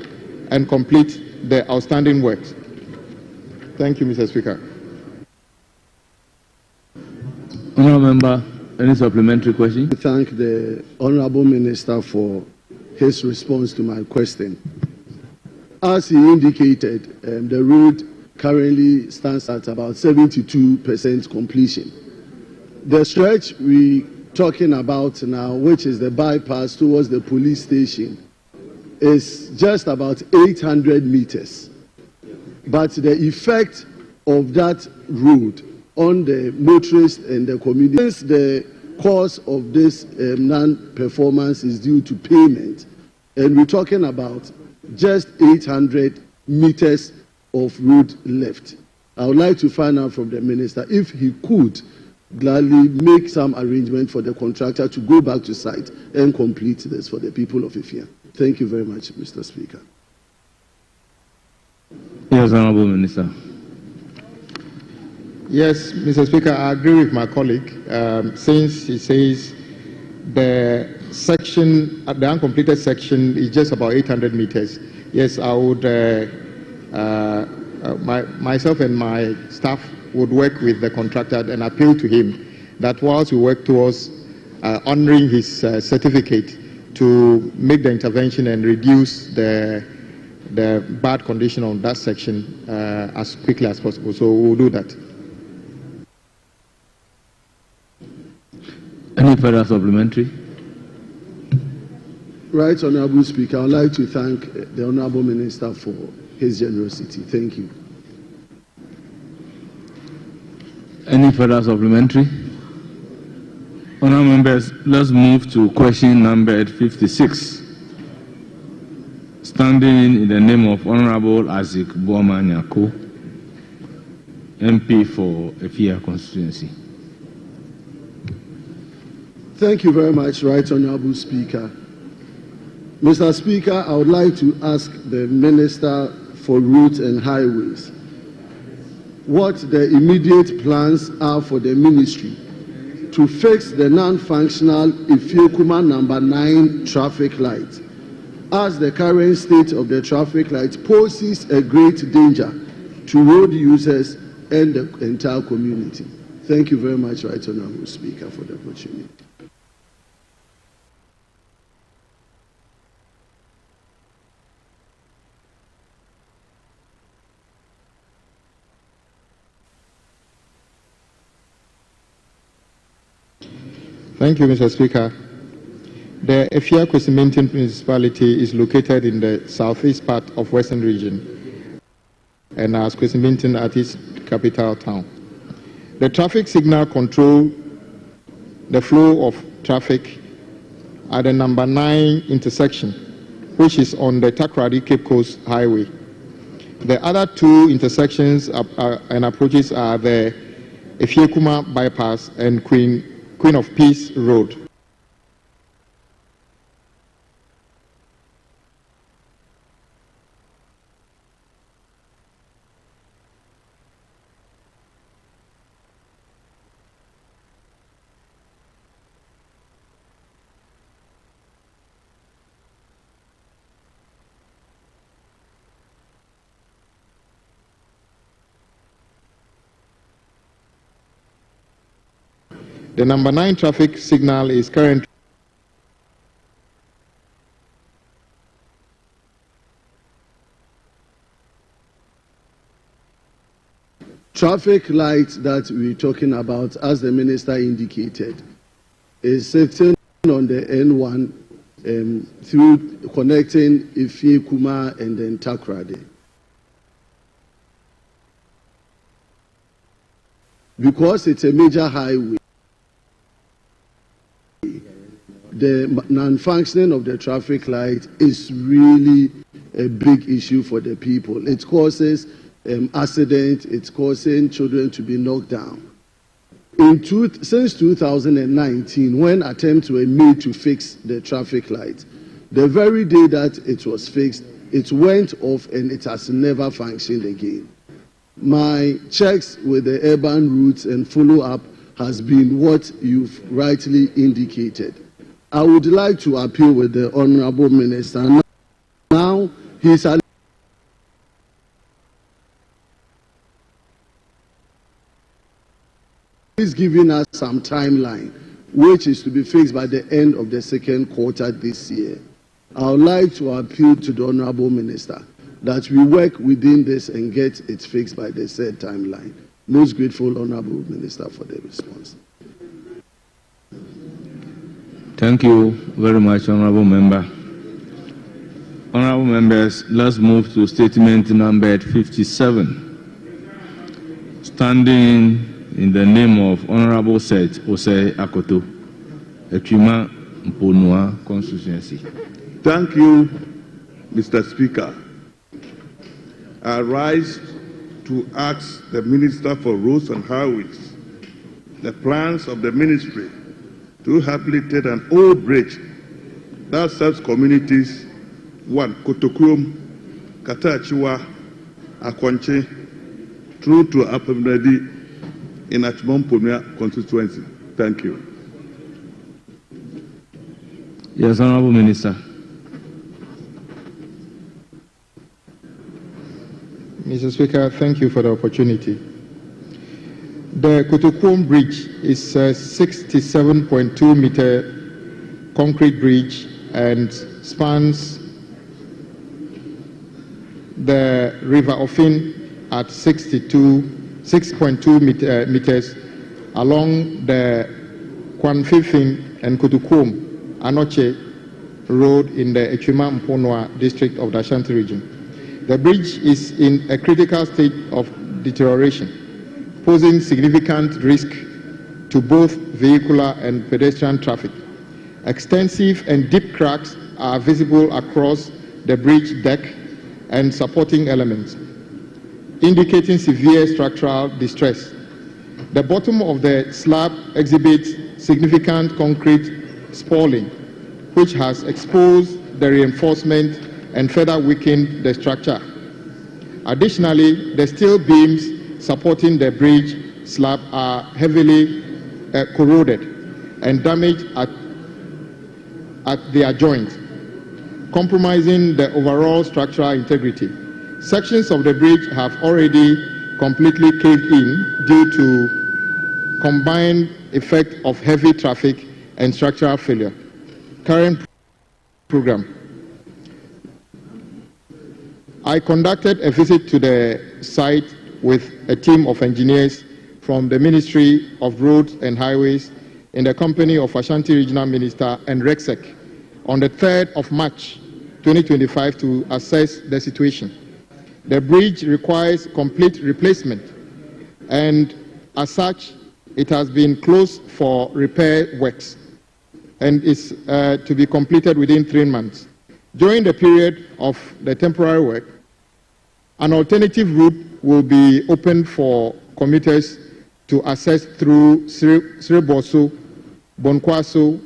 and complete the outstanding works. Thank you, Mr. Speaker. Honourable Member, any supplementary question? I thank the Honourable Minister for his response to my question. As he indicated, the road currently stands at about 72% completion. The stretch we're talking about now, which is the bypass towards the police station, is just about 800 meters. But the effect of that road on the motorists and the community, since the cause of this non-performance is due to payment, and we're talking about just 800 meters of road left. I would like to find out from the minister if he could gladly make some arrangement for the contractor to go back to site and complete this for the people of Efia. Thank you very much, Mr. Speaker. Yes, Honourable Minister. Yes, Mr. Speaker, I agree with my colleague. Since he says the section, the uncompleted section is just about 800 meters. Yes, I would, myself and my staff would work with the contractor and appeal to him that whilst we work towards honoring his certificate to make the intervention and reduce the bad condition on that section as quickly as possible. So we'll do that. Any further supplementary? Right, Honourable Speaker, I would like to thank the Honourable Minister for his generosity. Thank you. Any further supplementary? Honourable members, let's move to question number 56. Standing in the name of Honourable Isaac Boamanyako, MP for Efia constituency. Thank you very much, Right Honourable Speaker. Mr. Speaker, I would like to ask the Minister for Roads and Highways what the immediate plans are for the ministry to fix the non-functional Ifiekuma number 9 traffic light, as the current state of the traffic light poses a great danger to road users and the entire community. Thank you very much, Right Honourable Speaker, for the opportunity. Thank you, Mr. Speaker. The Efia Kwesimintin municipality is located in the southeast part of Western Region and has Kwesimintin at its capital town. The traffic signal control the flow of traffic at the number 9 intersection, which is on the Takoradi Cape Coast Highway. The other 2 intersections and approaches are the Ifiekuma bypass and Queen of Peace Road. The number 9 traffic signal is currently traffic light that we're talking about, as the minister indicated, is sitting on the N1 through connecting Ifie, Kuma, and then Takrade. Because it's a major highway, the non-functioning of the traffic light is really a big issue for the people. It causes accidents, it's causing children to be knocked down. Since 2019, when attempts were made to fix the traffic light, the very day that it was fixed, it went off and it has never functioned again. My checks with the urban routes and follow-up has been what you've rightly indicated. I would like to appeal with the Honorable Minister. Now, he's giving us some timeline, which is to be fixed by the end of the second quarter this year. I would like to appeal to the Honorable Minister that we work within this and get it fixed by the said timeline. Most grateful, Honorable Minister, for the response. Thank you very much, Honorable Member. Honorable Members, let's move to statement number 57. Standing in the name of Honorable Seth Osei Akoto, Echima Mponua constituency. Thank you, Mr. Speaker. I rise to ask the Minister for Roads and Highways the plans of the ministry to rehabilitate an old bridge that serves communities 1. Kotokuom, Katachiwa, Akwanche, through to Apemredi in Achimomponia constituency. Thank you. Yes, Honorable Minister. Mr. Speaker, thank you for the opportunity. The Kotokuom Bridge is a 67.2 meter concrete bridge and spans the River Ofin at 6.2 meters along the Kwanfifin and Kotokuom Anoche Road in the Echima Mponua district of the Ashanti region. The bridge is in a critical state of deterioration, posing significant risk to both vehicular and pedestrian traffic. Extensive and deep cracks are visible across the bridge deck and supporting elements, indicating severe structural distress. The bottom of the slab exhibits significant concrete spalling, which has exposed the reinforcement and further weakened the structure. Additionally, the steel beams supporting the bridge slab are heavily corroded and damaged at their joints, compromising the overall structural integrity. Sections of the bridge have already completely caved in due to combined effect of heavy traffic and structural failure. Current program. I conducted a visit to the site with a team of engineers from the Ministry of Roads and Highways in the company of Ashanti Regional Minister and RECSEC on the 3rd of March 2025 to assess the situation. The bridge requires complete replacement, and as such, it has been closed for repair works and is to be completed within 3 months. During the period of the temporary work, an alternative route will be opened for commuters to access through Sreboso, Bonkwaso,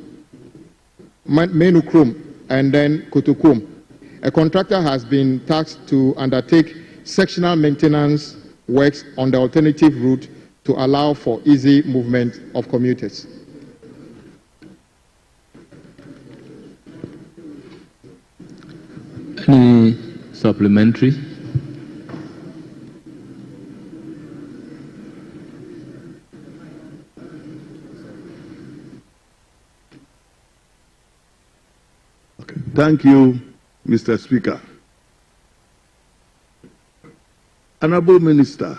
Menukrum, and then Kotokuom. A contractor has been tasked to undertake sectional maintenance works on the alternative route to allow for easy movement of commuters. Any supplementary? Thank you, Mr. Speaker. Honorable Minister,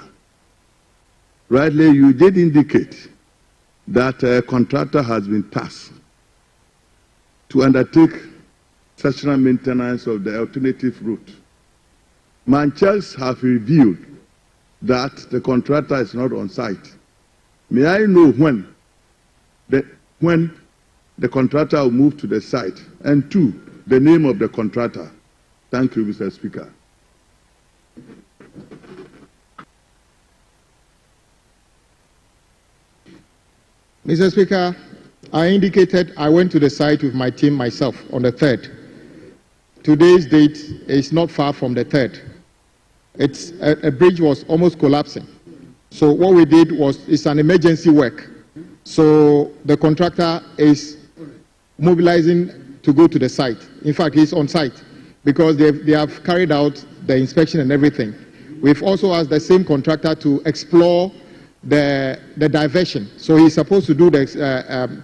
rightly you did indicate that a contractor has been tasked to undertake sectional maintenance of the alternative route. My checks have revealed that the contractor is not on site. May I know when the contractor will move to the site? And two, the name of the contractor. Thank you, Mr. Speaker. Mr. Speaker, I indicated I went to the site with my team myself on the 3rd. Today's date is not far from the 3rd. It's a bridge was almost collapsing. So what we did was, it's an emergency work. So the contractor is mobilizing to go to the site. In fact, he's on site because they have carried out the inspection and everything. We've also asked the same contractor to explore the diversion. So he's supposed to do the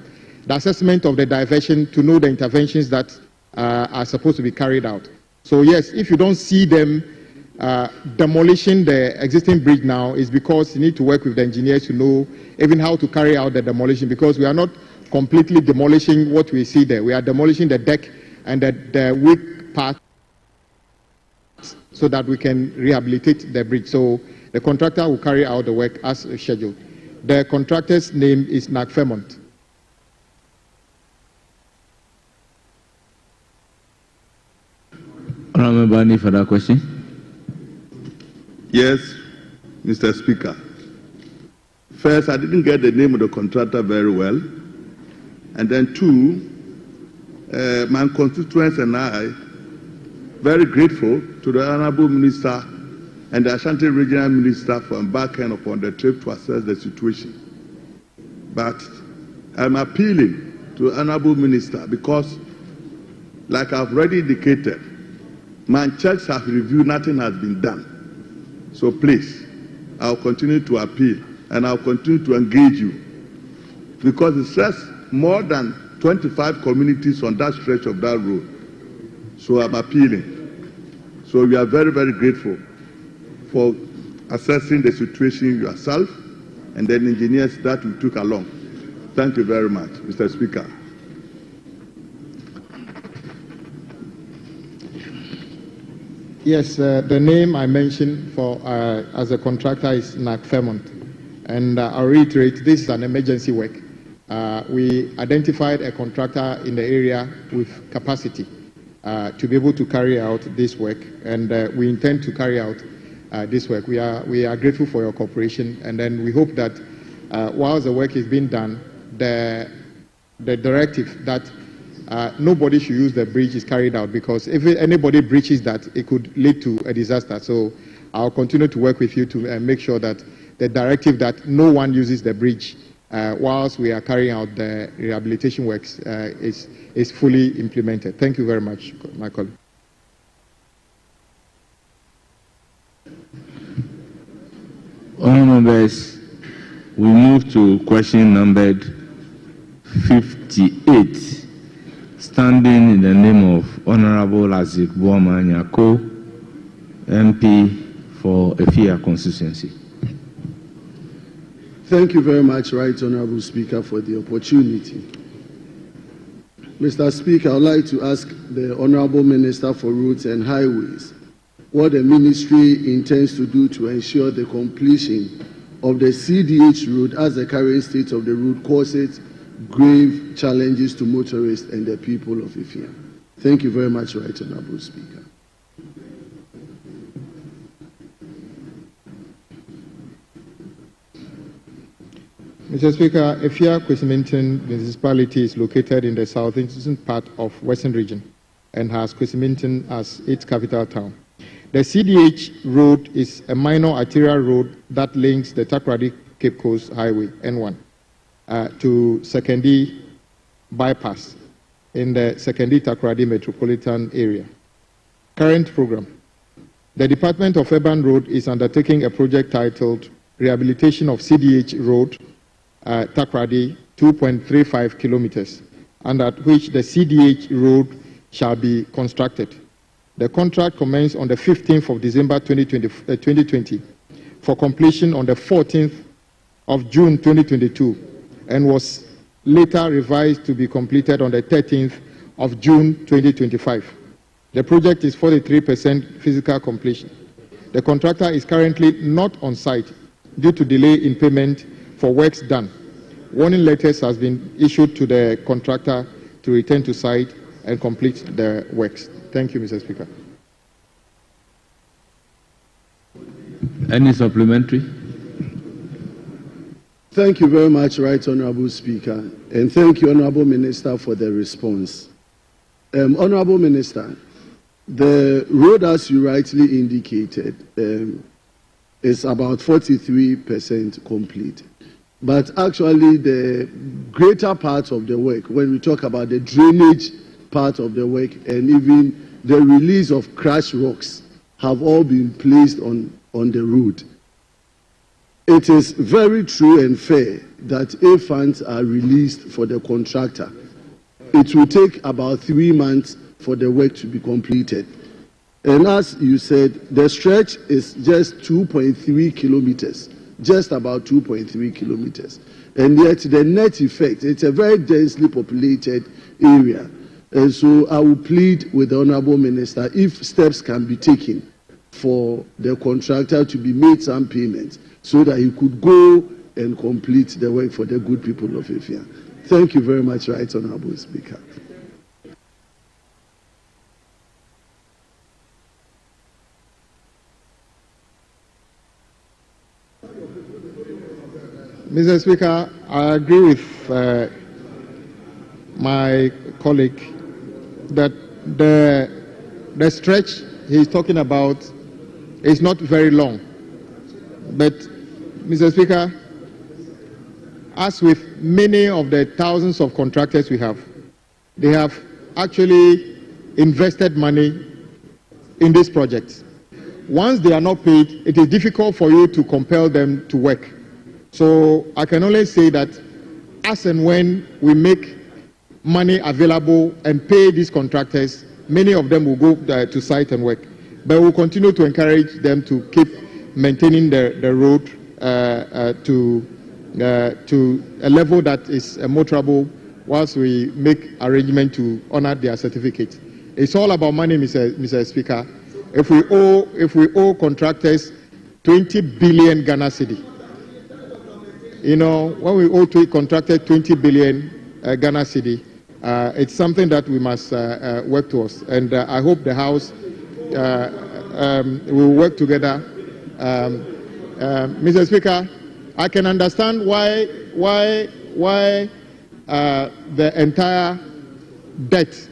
assessment of the diversion to know the interventions that are supposed to be carried out. So yes, if you don't see them demolishing the existing bridge now, is because you need to work with the engineers to know even how to carry out the demolition, because we are not completely demolishing what we see there. We are demolishing the deck and the weak part so that we can rehabilitate the bridge. So the contractor will carry out the work as scheduled. The contractor's name is NAC Fairmont. Honorable, any further question? Yes, Mr. Speaker. First, I didn't get the name of the contractor very well. And then two, my constituents and I, very grateful to the Honorable Minister and the Ashanti Regional Minister for embarking upon the trip to assess the situation. But I'm appealing to the Honorable Minister because, like I've already indicated, my checks have reviewed, nothing has been done. So please, I'll continue to appeal and I'll continue to engage you, because it's just more than 25 communities on that stretch of that road. So I'm appealing. So we are very, very grateful for assessing the situation yourself and then engineers that we took along. Thank you very much, Mr. Speaker. Yes, the name I mentioned for as a contractor is NAC Fairmont. And I'll reiterate, this is an emergency work. We identified a contractor in the area with capacity to be able to carry out this work, and we intend to carry out this work. We are grateful for your cooperation, and then we hope that while the work is being done, the directive that nobody should use the bridge is carried out, because if anybody breaches that, it could lead to a disaster. So I'll continue to work with you to make sure that the directive that no one uses the bridge whilst we are carrying out the rehabilitation works is fully implemented. Thank you very much, my colleague. Honourable members, we move to question numbered 58, standing in the name of Honourable Azik Boama Nyako, MP for Efia constituency. Thank you very much, Right Honourable Speaker, for the opportunity. Mr. Speaker, I would like to ask the Honourable Minister for Roads and Highways what the ministry intends to do to ensure the completion of the CDH road, as the current state of the road causes grave challenges to motorists and the people of Efia. Thank you very much, Right Honourable Speaker. Mr. Speaker, Efia Kwesimintin municipality is located in the southeastern part of Western Region and has Kwesimintin as its capital town. The CDH road is a minor arterial road that links the Takoradi Cape Coast Highway N1 to Sekondi bypass in the Sekondi Takoradi metropolitan area. Current program. The Department of Urban Road is undertaking a project titled Rehabilitation of CDH Road, Takoradi, 2.35 kilometers, and at which the CDH road shall be constructed. The contract commenced on the 15th of December 2020 for completion on the 14th of June 2022 and was later revised to be completed on the 13th of June 2025. The project is 43% physical completion. The contractor is currently not on site due to delay in payment for works done. Warning letters has been issued to the contractor to return to site and complete the works. Thank you, Mr. Speaker. Any supplementary? Thank you very much, Right Honourable Speaker, and thank you, Honourable Minister, for the response. Honourable Minister, the road, as you rightly indicated, is about 43% complete. But actually, the greater part of the work, when we talk about the drainage part of the work and even the release of crushed rocks, have all been placed on the road. It is very true and fair that if funds are released for the contractor, it will take about 3 months for the work to be completed. And as you said, the stretch is just 2.3 kilometers, just about 2.3 kilometers. And yet the net effect, it's a very densely populated area. And so I will plead with the Honourable Minister, if steps can be taken for the contractor to be made some payments so that he could go and complete the work for the good people of Efia. Thank you very much, Right Honourable Speaker. Mr. Speaker, I agree with my colleague that the stretch he's talking about is not very long. But, Mr. Speaker, as with many of the thousands of contractors we have, they have actually invested money in this project. Once they are not paid, it is difficult for you to compel them to work. So I can only say that as and when we make money available and pay these contractors, many of them will go to site and work. But we'll continue to encourage them to keep maintaining the road to a level that is motorable whilst we make arrangement to honor their certificate. It's all about money, Mr. Speaker. If we owe contractors 20 billion Ghana cedi, you know, when we owe contractors 20 billion Ghana cedi, it's something that we must work towards. And I hope the House will work together. Mr. Speaker, I can understand why the entire debt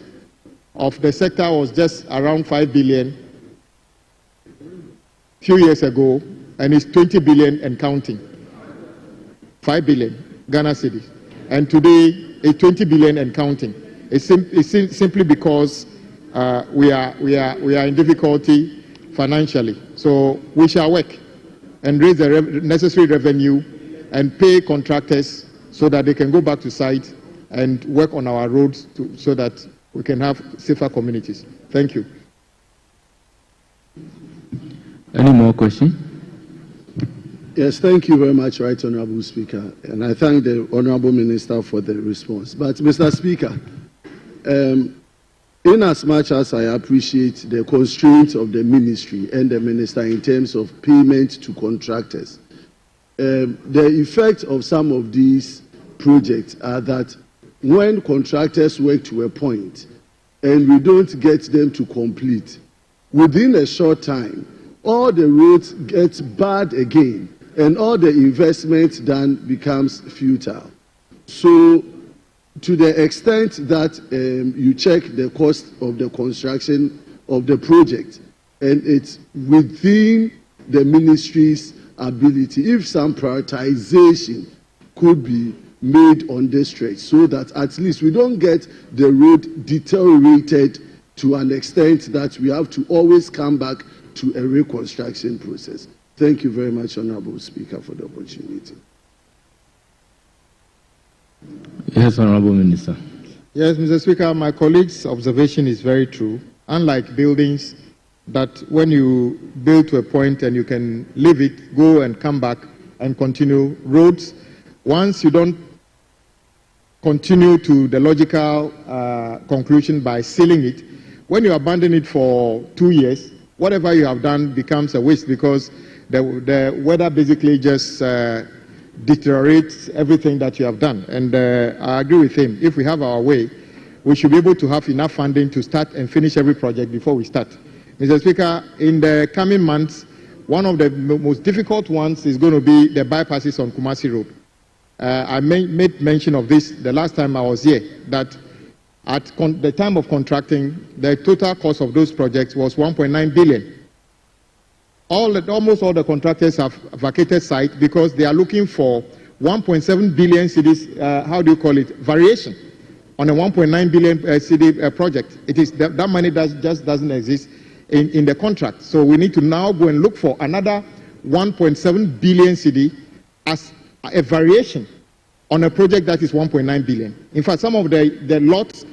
of the sector was just around 5 billion few years ago, and it's 20 billion and counting. 5 billion Ghana cedi, and today it's 20 billion and counting. It's simply because we are in difficulty financially. So we shall work and raise the necessary revenue and pay contractors so that they can go back to site and work on our roads so that we can have safer communities. Thank you. Any more questions? Yes, thank you very much, Right Honourable Speaker. And I thank the Honourable Minister for the response. But, Mr. Speaker, in as much as I appreciate the constraints of the ministry and the minister in terms of payment to contractors, the effect of some of these projects are that when contractors work to a point and we don't get them to complete, within a short time, all the roads get bad again and all the investment done becomes futile. So, to the extent that you check the cost of the construction of the project, and it's within the ministry's ability, if some prioritization could be made on this stretch, so that at least we don't get the road deteriorated to an extent that we have to always come back to a reconstruction process. Thank you very much, Honourable Speaker, for the opportunity. Yes, Honourable Minister. Yes, Mr. Speaker, my colleague's observation is very true. Unlike buildings that when you build to a point and you can leave it, go and come back and continue. Roads, once you don't continue to the logical conclusion by sealing it, when you abandon it for 2 years, whatever you have done becomes a waste, because the weather basically just deteriorates everything that you have done. And I agree with him. If we have our way, we should be able to have enough funding to start and finish every project before we start. Mr. Speaker, in the coming months, one of the most difficult ones is going to be the bypasses on Kumasi Road. I made mention of this the last time I was here, that at the time of contracting, the total cost of those projects was 1.9 billion. Almost all the contractors have vacated site because they are looking for 1.7 billion cedis, variation on a 1.9 billion cedi project. It is that money just doesn't exist in the contract. So we need to now go and look for another 1.7 billion cedi as a variation on a project that is 1.9 billion. In fact, some of the lots,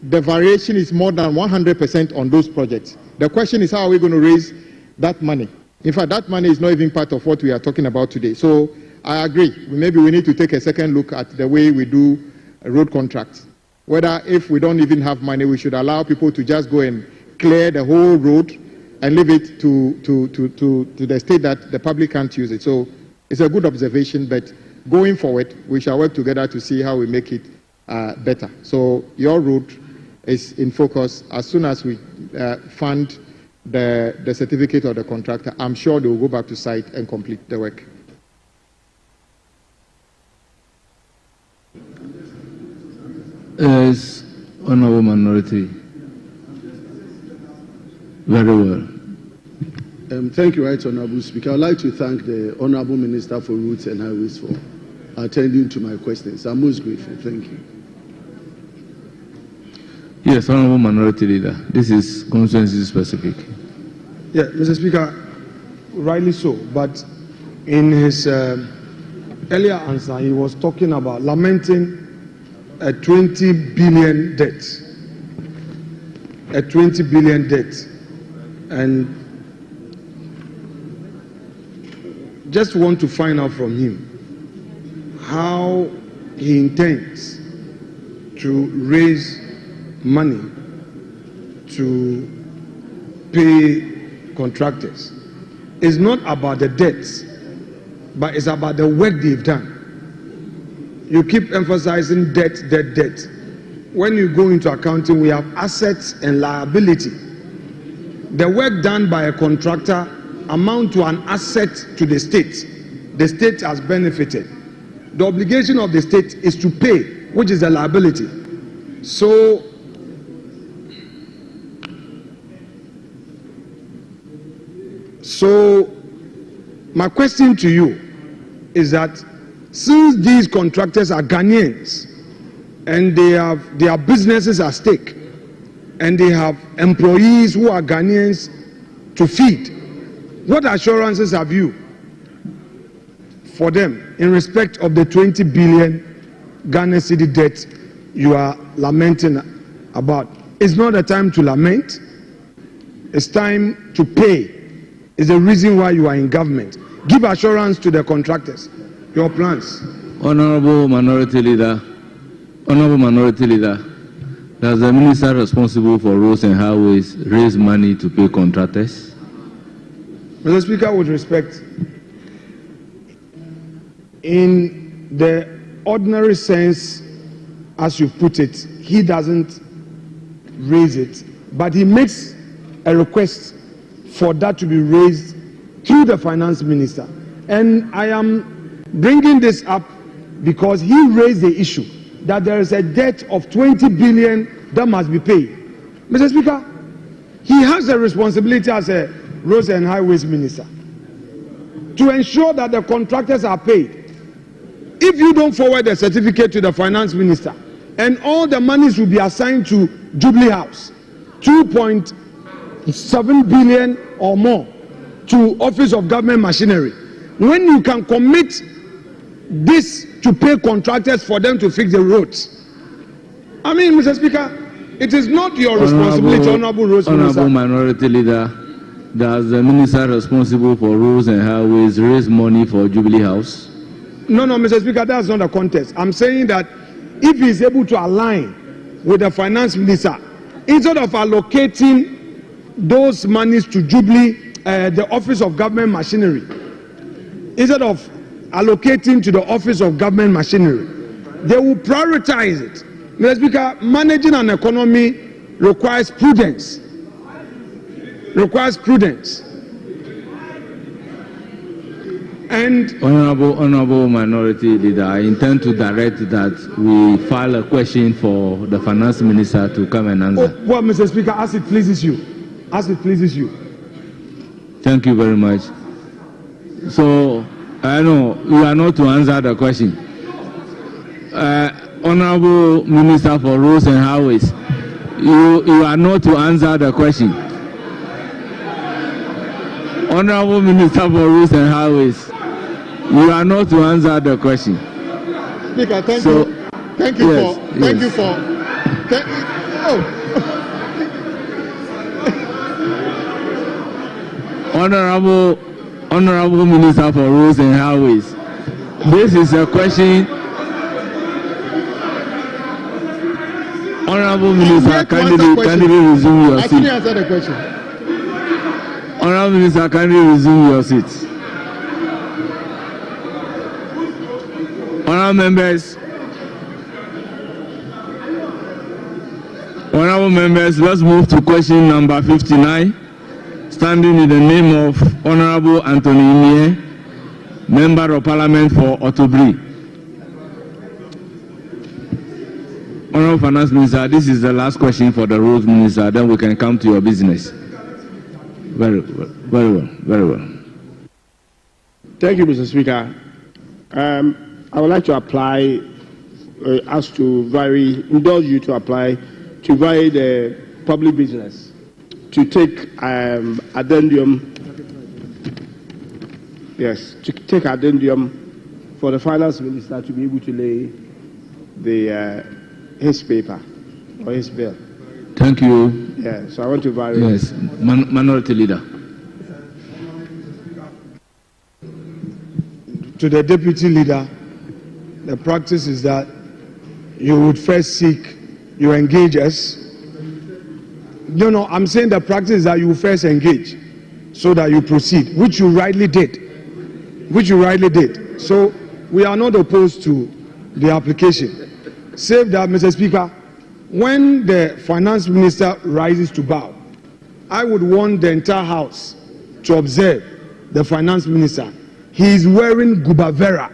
the variation is more than 100% on those projects. The question is, how are we going to raise that money? In fact, that money is not even part of what we are talking about today. So I agree. Maybe we need to take a second look at the way we do road contracts. Whether if we don't even have money, we should allow people to just go and clear the whole road and leave it to the state that the public can't use it. So it's a good observation, but going forward, we shall work together to see how we make it better. So your road is in focus. As soon as we fund the certificate of the contractor, I'm sure they will go back to site and complete the work. Yes, Honourable Minority. Very well. Thank you, Right Honourable Speaker. I'd like to thank the Honourable Minister for Roads and Highways for attending to my questions. I'm most grateful. Thank you. Yes, Honourable Minority Leader. This is constituency specific. Yeah, Mr. Speaker, rightly so. But in his earlier answer, he was talking about lamenting a 20 billion debt. A 20 billion debt. And just want to find out from him how he intends to raise money to pay contractors. It's not about the debts, but it's about the work they've done. You keep emphasizing debt, debt, debt. When you go into accounting, we have assets and liability. The work done by a contractor amount to an asset to the state. The state has benefited. The obligation of the state is to pay, which is a liability. So my question to you is that since these contractors are Ghanaians and they have their businesses at stake and they have employees who are Ghanaians to feed, what assurances have you for them in respect of the 20 billion Ghana cedi debt you are lamenting about? It's not a time to lament. It's time to pay. It's the reason why you are in government. Give assurance to the contractors. Your plans. Honourable Minority Leader, does the minister responsible for roads and highways raise money to pay contractors? Mr. Speaker, with respect, in the ordinary sense, as you put it, he doesn't raise it, but he makes a request for that to be raised through the finance minister. And I am bringing this up because he raised the issue that there is a debt of 20 billion that must be paid. Mr. Speaker, he has a responsibility as a roads and highways minister to ensure that the contractors are paid. If you don't forward the certificate to the finance minister and all the monies will be assigned to Jubilee House, 2.7 billion or more to Office of Government Machinery, when you can commit this to pay contractors for them to fix the roads. I mean, Mr. Speaker, it is not your responsibility, Honourable Roads Minister. Honourable Minority Leader, does the minister responsible for roads and highways raise money for Jubilee House? No, Mr. Speaker, that's not the contest. I'm saying that if he is able to align with the finance minister, instead of allocating those monies to Jubilee, the Office of Government Machinery, instead of allocating to the Office of Government Machinery, they will prioritize it. Mr. Speaker, managing an economy requires prudence. And Honorable Minority Leader, I intend to direct that we file a question for the Finance Minister to come and answer. Well, Mr. Speaker, as it pleases you. Thank you very much. So, I know you are not to answer the question. Honorable Minister for Roads and Highways, you are not to answer the question. Honorable Minister for Roads and Highways, you are not to answer the question. Speaker, thank you for. Honorable Minister for Roads and Highways, this is a question. Honorable Minister, kindly resume your seat. I couldn't answer the question. Honorable Minister, kindly resume your seat. Honorable members, let's move to question number 59, standing in the name of Honorable Anthony Imie, Member of Parliament for Otobri. Honorable Finance Minister, this is the last question for the Roads Minister, then we can come to your business. Very well. Thank you, Mr. Speaker. I would like to apply, indulge you to apply to vary the public business to take addendum. Yes, to take addendum for the Finance Minister to be able to lay his paper or his bill. Thank you. Yeah, so I want to vary. Yes, Minority Leader. To the Deputy Leader, the practice is that you would first you engage us. No, I'm saying the practice is that you first engage so that you proceed, which you rightly did. So we are not opposed to the application. Save that, Mr. Speaker, when the Finance Minister rises to bow, I would want the entire House to observe the Finance Minister. He is wearing Gubavera.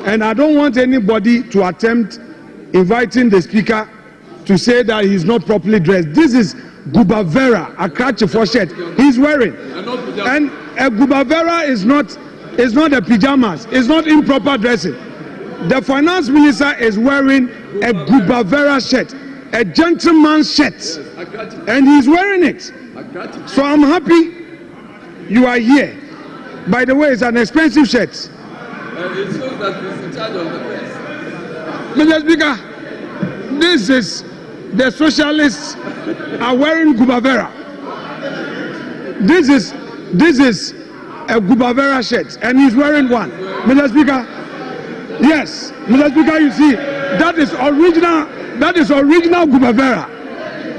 And I don't want anybody to attempt inviting the Speaker to say that he's not properly dressed. This is Gubavera, a catch for shirt he's wearing. And a Gubavera is not a pajamas, it's not improper dressing. The Finance Minister is wearing a Gubavera shirt, a gentleman's shirt, and he's wearing it. So I'm happy you are here. By the way, it's an expensive shirt. It shows that he's in charge of the press. Mr. Speaker, this is the socialists are wearing Gubavera. This is a Gubavera shirt, and he's wearing one. Mr. Speaker, yes, Mr. Speaker, you see, that is original Gubavera.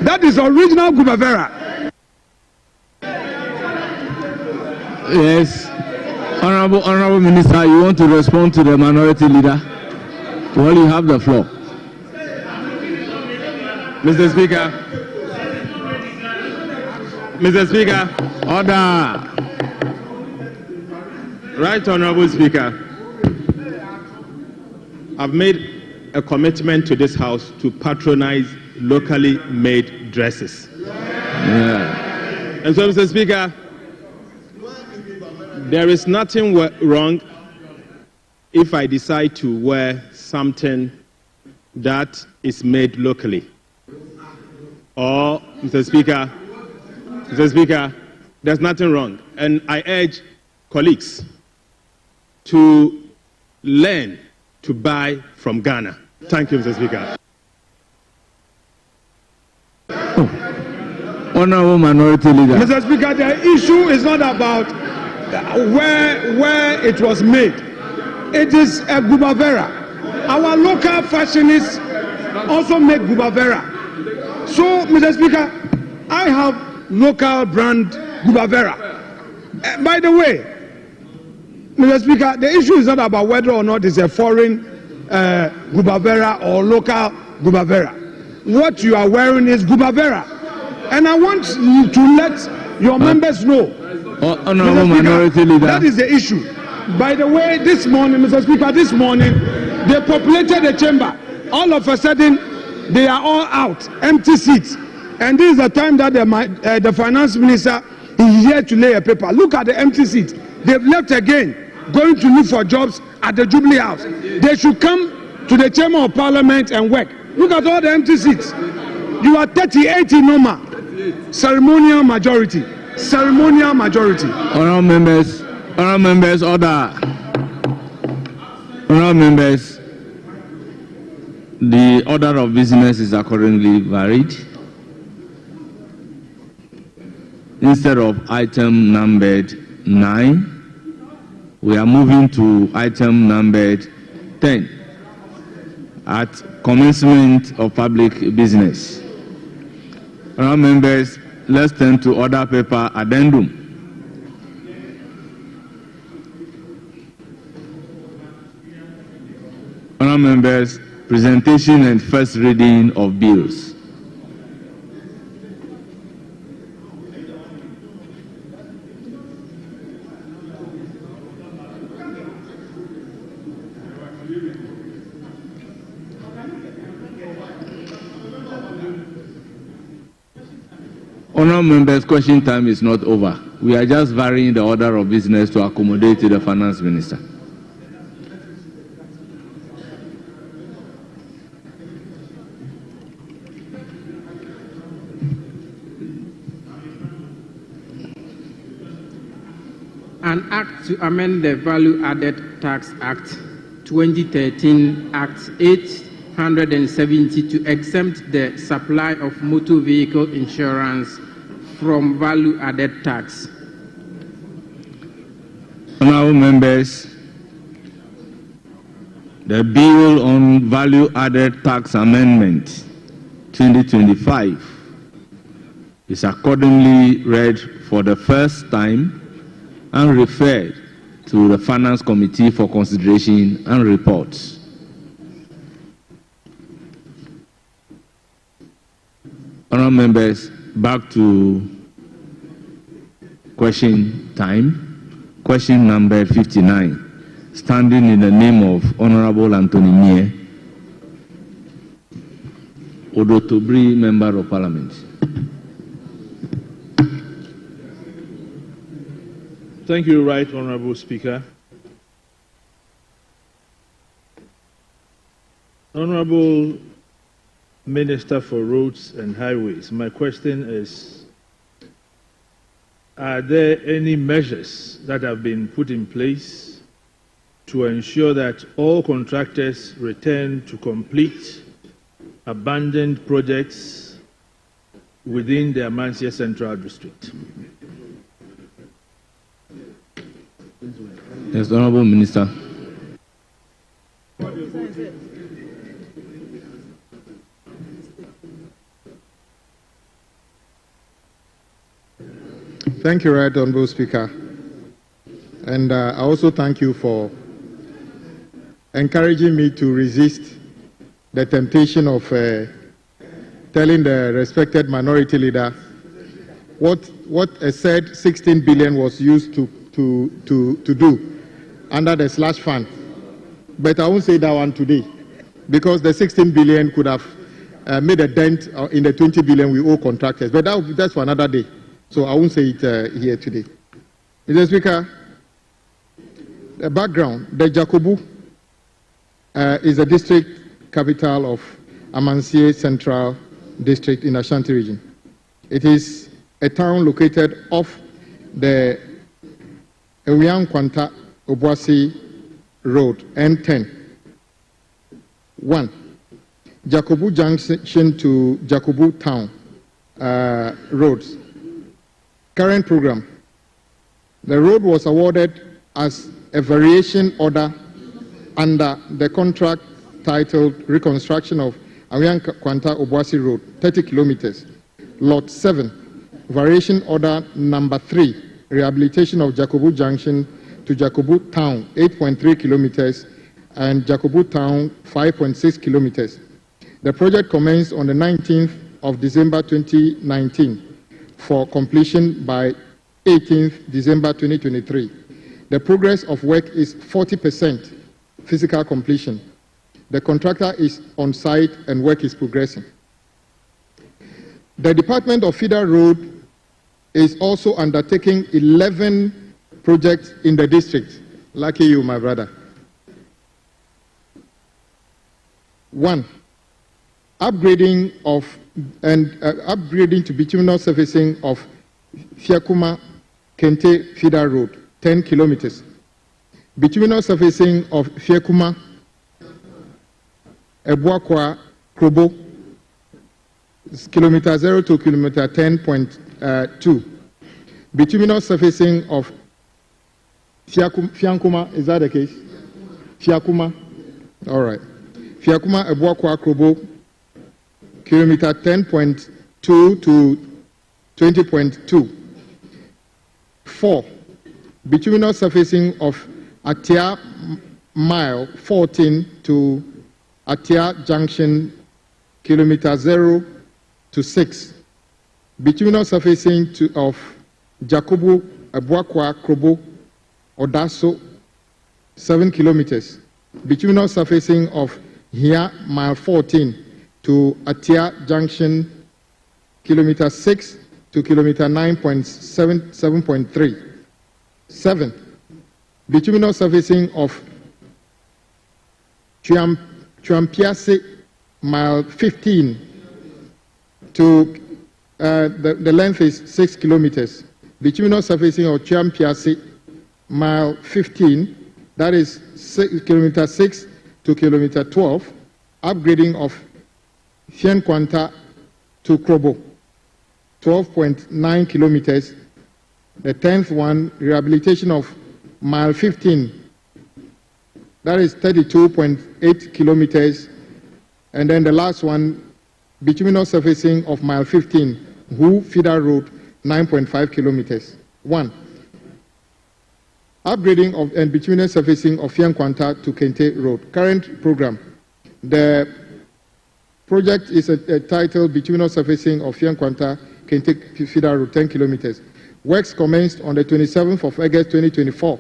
That is original Gubavera. Yes. Honorable Minister, you want to respond to the Minority Leader? Well, you have the floor. Mr. Speaker, order. Right, Honorable Speaker, I've made a commitment to this House to patronize locally made dresses. Yeah. And so, Mr. Speaker, there is nothing wrong if I decide to wear something that is made locally. Or, Mr. Speaker, there's nothing wrong. And I urge colleagues to learn to buy from Ghana. Thank you, Mr. Speaker. Honorable Minority Leader. Mr. Speaker, the issue is not about where it was made. It is a Gubavera. Our local fashionists also make Gubavera. So, Mr. Speaker, I have local brand Gubavera. By the way, Mr. Speaker, the issue is not about whether or not it's a foreign Gubavera or local Gubavera. What you are wearing is Gubavera. And I want you to let your members know. Honorable Minority Leader. That is the issue. By the way, this morning, Mr. Speaker, this morning, they populated the chamber. All of a sudden, they are all out, empty seats. And this is the time that the finance minister is here to lay a paper. Look at the empty seats. They've left again, going to look for jobs at the Jubilee House. They should come to the Chamber of Parliament and work. Look at all the empty seats. You are 38 in number. Ceremonial majority. Ceremonial majority. Honourable members, order. Honourable members, the order of business is accordingly varied. Instead of item numbered 9, we are moving to item numbered 10 at commencement of public business. Honourable members, let's turn to order paper addendum. Honourable members, presentation and first reading of bills. Honourable members, question time is not over. We are just varying the order of business to accommodate the finance minister. An act to amend the Value Added Tax Act 2013 Act 870 to exempt the supply of motor vehicle insurance from value added tax. Honourable members, the bill on value added tax amendment 2025 is accordingly read for the first time and referred to the Finance Committee for consideration and reports. Honourable members, back to question time. Question number 59, standing in the name of Honourable Anthony Mie, Odotobri, Member of Parliament. Thank you, Right Honourable Speaker. Honourable Minister for Roads and Highways, my question is, are there any measures that have been put in place to ensure that all contractors return to complete abandoned projects within the Amansia Central District? Yes, Honourable Minister. Thank you, Right Honourable Speaker. And I also thank you for encouraging me to resist the temptation of telling the respected minority leader what a said 16 billion was used to do under the slush fund. But I won't say that one today, because the 16 billion could have made a dent in the 20 billion we owe contractors. But that's for another day. So I won't say it here today. Mr. Speaker, the background, the Jakobu is a district capital of Amansie Central District in Ashanti region. It is a town located off the Ewian Kwanta Obuasi Road, N10. 1. Jakobu Junction to Jakobu Town, roads. Current program. The road was awarded as a variation order under the contract titled Reconstruction of Awian Kwanta Obuasi Road, 30 kilometers. Lot 7, variation order number 3, rehabilitation of Jakobu Junction to Jakobu Town, 8.3 kilometers, and Jakobu Town, 5.6 kilometers. The project commenced on the 19th of December 2019 for completion by 18th December 2023. The progress of work is 40% physical completion. The contractor is on site and work is progressing. The Department of Feeder Road is also undertaking 11 projects in the district. Lucky you, my brother. 1. Upgrading to bituminous surfacing of Fiakuma Kente Feeder Road, 10 kilometers. Bituminous surfacing of Fiakuma Ebuakwa Krobo, kilometer 0 to kilometer 10.2. Bituminous surfacing of Fiankuma, is that the case? Fiakuma, all right. Fiakuma Ebuakwa Krobo, kilometer 10.2 to 20.2. 4. Bituminous surfacing of Atia Mile 14 to Atia Junction, kilometer 0 to 6. Bituminous surfacing of Jakobu Ebuakwa Krobo Odaso, 7 kilometers. Bituminous surfacing of Hia Mile 14 to Atia Junction, kilometer 6 to kilometer 9.7.3. 7. Bituminous surfacing of Chuampiase Mile 15 to the length is 6 kilometers. Bituminous surfacing of Chuampiase Mile 15, that is kilometer 6 to kilometer 12. Upgrading of Fienkwanta to Krobo, 12.9 kilometers. The 10th one, rehabilitation of Mile 15, that is 32.8 kilometers. And then the last one, bituminous surfacing of Mile 15, Hu Feeder Road, 9.5 kilometers. 1. Upgrading of and bituminous surfacing of Fiankwanta to Kente Road. Current program. The project is titled Bituminous Surfacing of Fiankwanta Kente Feeder Road, 10 kilometers. Works commenced on the 27th of August 2024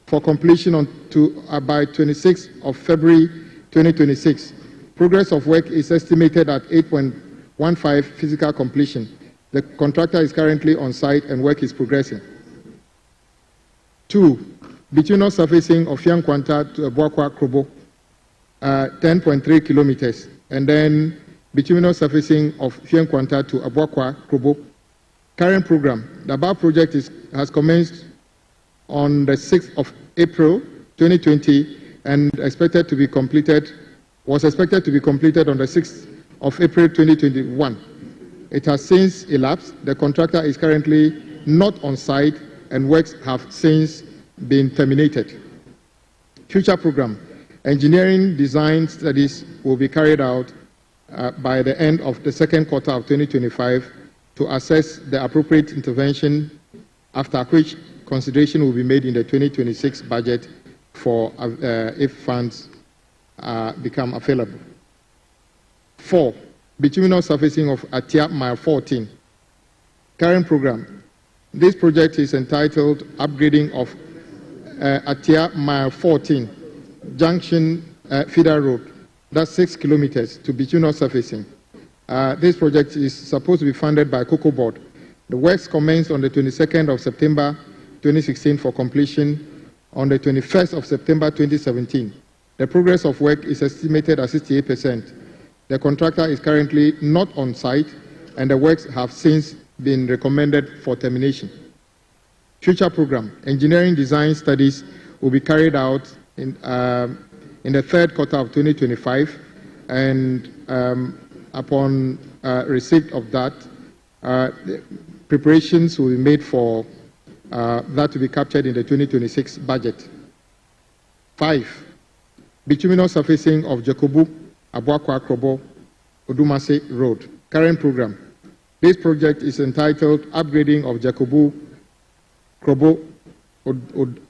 for completion by 26th of February 2026. Progress of work is estimated at 8.15 physical completion. The contractor is currently on site and work is progressing. 2. Bituminous surfacing of Fiankwanta to Ebuakwa Krobo, 10.3 kilometers. And then bituminous surfacing of Fiankwanta to Ebuakwa Krobo. Current program. The above project has commenced on the 6th of April 2020 and was expected to be completed on the 6th of April 2021. It has since elapsed. The contractor is currently not on site and works have since been terminated. Future program. Engineering design studies will be carried out by the end of the second quarter of 2025 to assess the appropriate intervention, after which consideration will be made in the 2026 budget for if funds become available. 4. Bituminous surfacing of Atia Mile 14. Current program. This project is entitled Upgrading of Atia Mile 14 Junction Feeder Road. That's 6 kilometers to bituminous surfacing. This project is supposed to be funded by Cocoa Board. The works commenced on the 22nd of September 2016 for completion on the 21st of September 2017. The progress of work is estimated at 68%. The contractor is currently not on site and the works have since been recommended for termination. Future program. Engineering design studies will be carried out in the third quarter of 2025, and upon receipt of that, Preparations will be made for that to be captured in the 2026 budget. 5. Bituminous surfacing of Jakobu, Abuakwa Krobo, Odumase Road. Current program. This project is entitled Upgrading of Jakobu, Krobo,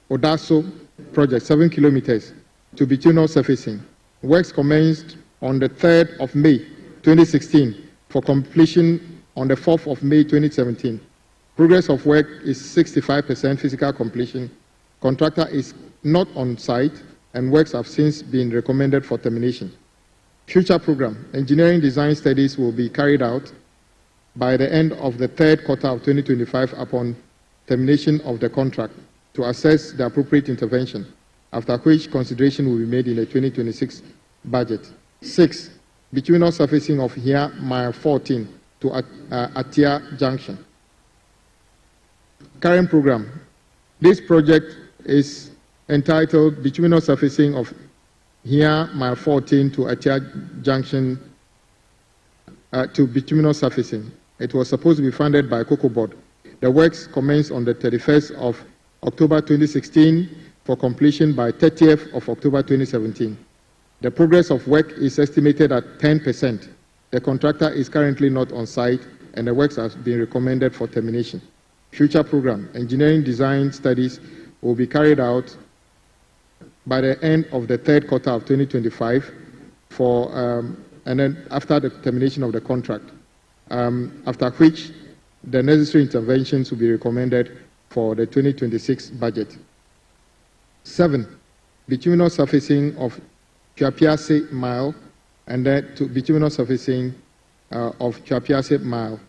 Odaso Project, 7 kilometers to bituminous surfacing. Works commenced on the 3rd of May 2016 for completion on the 4th of May 2017. Progress of work is 65% physical completion. Contractor is not on site and works have since been recommended for termination. Future program. Engineering design studies will be carried out by the end of the 3rd quarter of 2025 upon termination of the contract to assess the appropriate intervention, after which consideration will be made in the 2026 budget. 6. Bituminous surfacing of here mile 14 to Atia Junction. Current program. This project is entitled Bituminous surfacing of here mile 14 to Atia Junction to bituminous surfacing. It was supposed to be funded by Cocoa Board. The works commenced on the 31st of October 2016 for completion by 30th of October 2017. The progress of work is estimated at 10%. The contractor is currently not on site and the works have been recommended for termination. Future program. Engineering design studies will be carried out by the end of the 3rd quarter of 2025 and then after the termination of the contract, after which the necessary interventions will be recommended for the 2026 budget. 7. Bituminous surfacing of Chuapiase Mile and then to bituminous surfacing of Chuapiase Mile.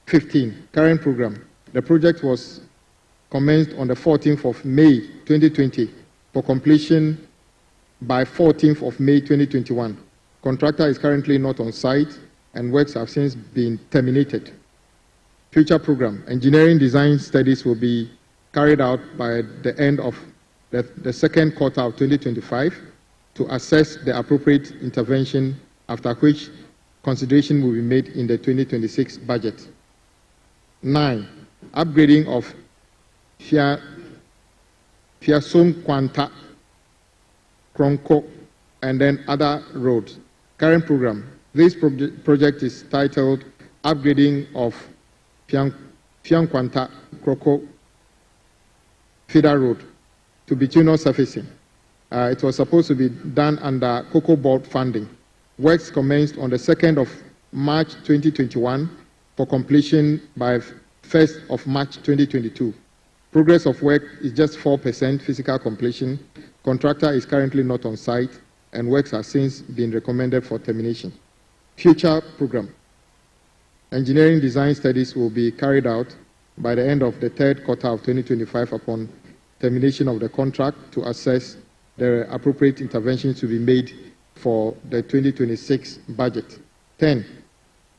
15. Current program. The project was commenced on the 14th of May 2020 for completion by 14th of May 2021. Contractor is currently not on site and works have since been terminated. Future program. Engineering design studies will be carried out by the end of the 2nd quarter of 2025 to assess the appropriate intervention, after which consideration will be made in the 2026 budget. 9. Upgrading of Fiasom Kwanta, Kronko, and then other roads. Current program. This project is titled Upgrading of Fiankwanta, Kroko, Feeder Road to bituminous surfacing. It was supposed to be done under Cocoa Board funding. Works commenced on the 2nd of March 2021 for completion by 1st of March 2022. Progress of work is just 4% physical completion. Contractor is currently not on site and works have since been recommended for termination. Future program. Engineering design studies will be carried out by the end of the 3rd quarter of 2025 upon termination of the contract to assess the appropriate interventions to be made for the 2026 budget. 10.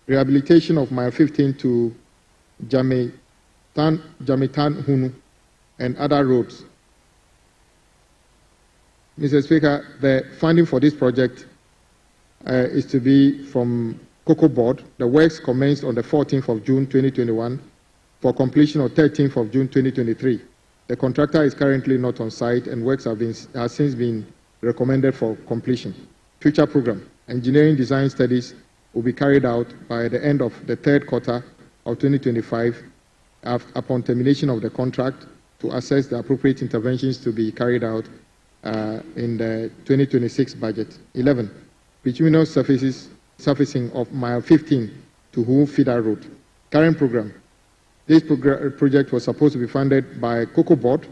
Rehabilitation of mile 15 to Jamitan Hunu and other roads. Mr. Speaker, the funding for this project is to be from Cocoa Board. The works commenced on the 14th of June 2021 for completion on 13th of June 2023. The contractor is currently not on site and works have since been recommended for completion. Future program. Engineering design studies will be carried out by the end of the 3rd quarter of 2025 upon termination of the contract to assess the appropriate interventions to be carried out in the 2026 budget. 11. Bituminous surfacing of mile 15 to Hu Feeder Road. Current program. This project was supposed to be funded by Cocoa Board.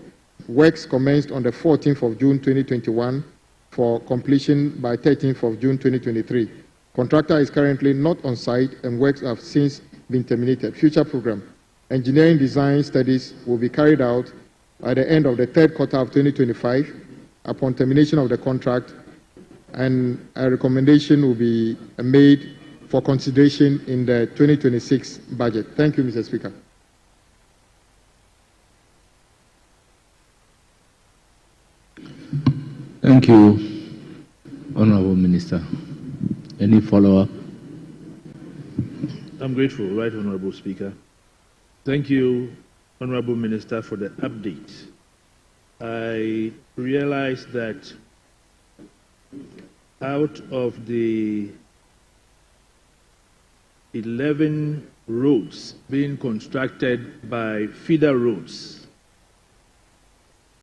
Works commenced on the 14th of June 2021 for completion by 13th of June 2023. Contractor is currently not on site and works have since been terminated. Future program. Engineering design studies will be carried out by the end of the 3rd quarter of 2025 upon termination of the contract, and a recommendation will be made for consideration in the 2026 budget. Thank you, Mr. Speaker. Thank you, Honorable Minister. Any follow-up? I'm grateful, Right Honorable Speaker. Thank you, Honorable Minister, for the update. I realize that out of the 11 roads being constructed by feeder roads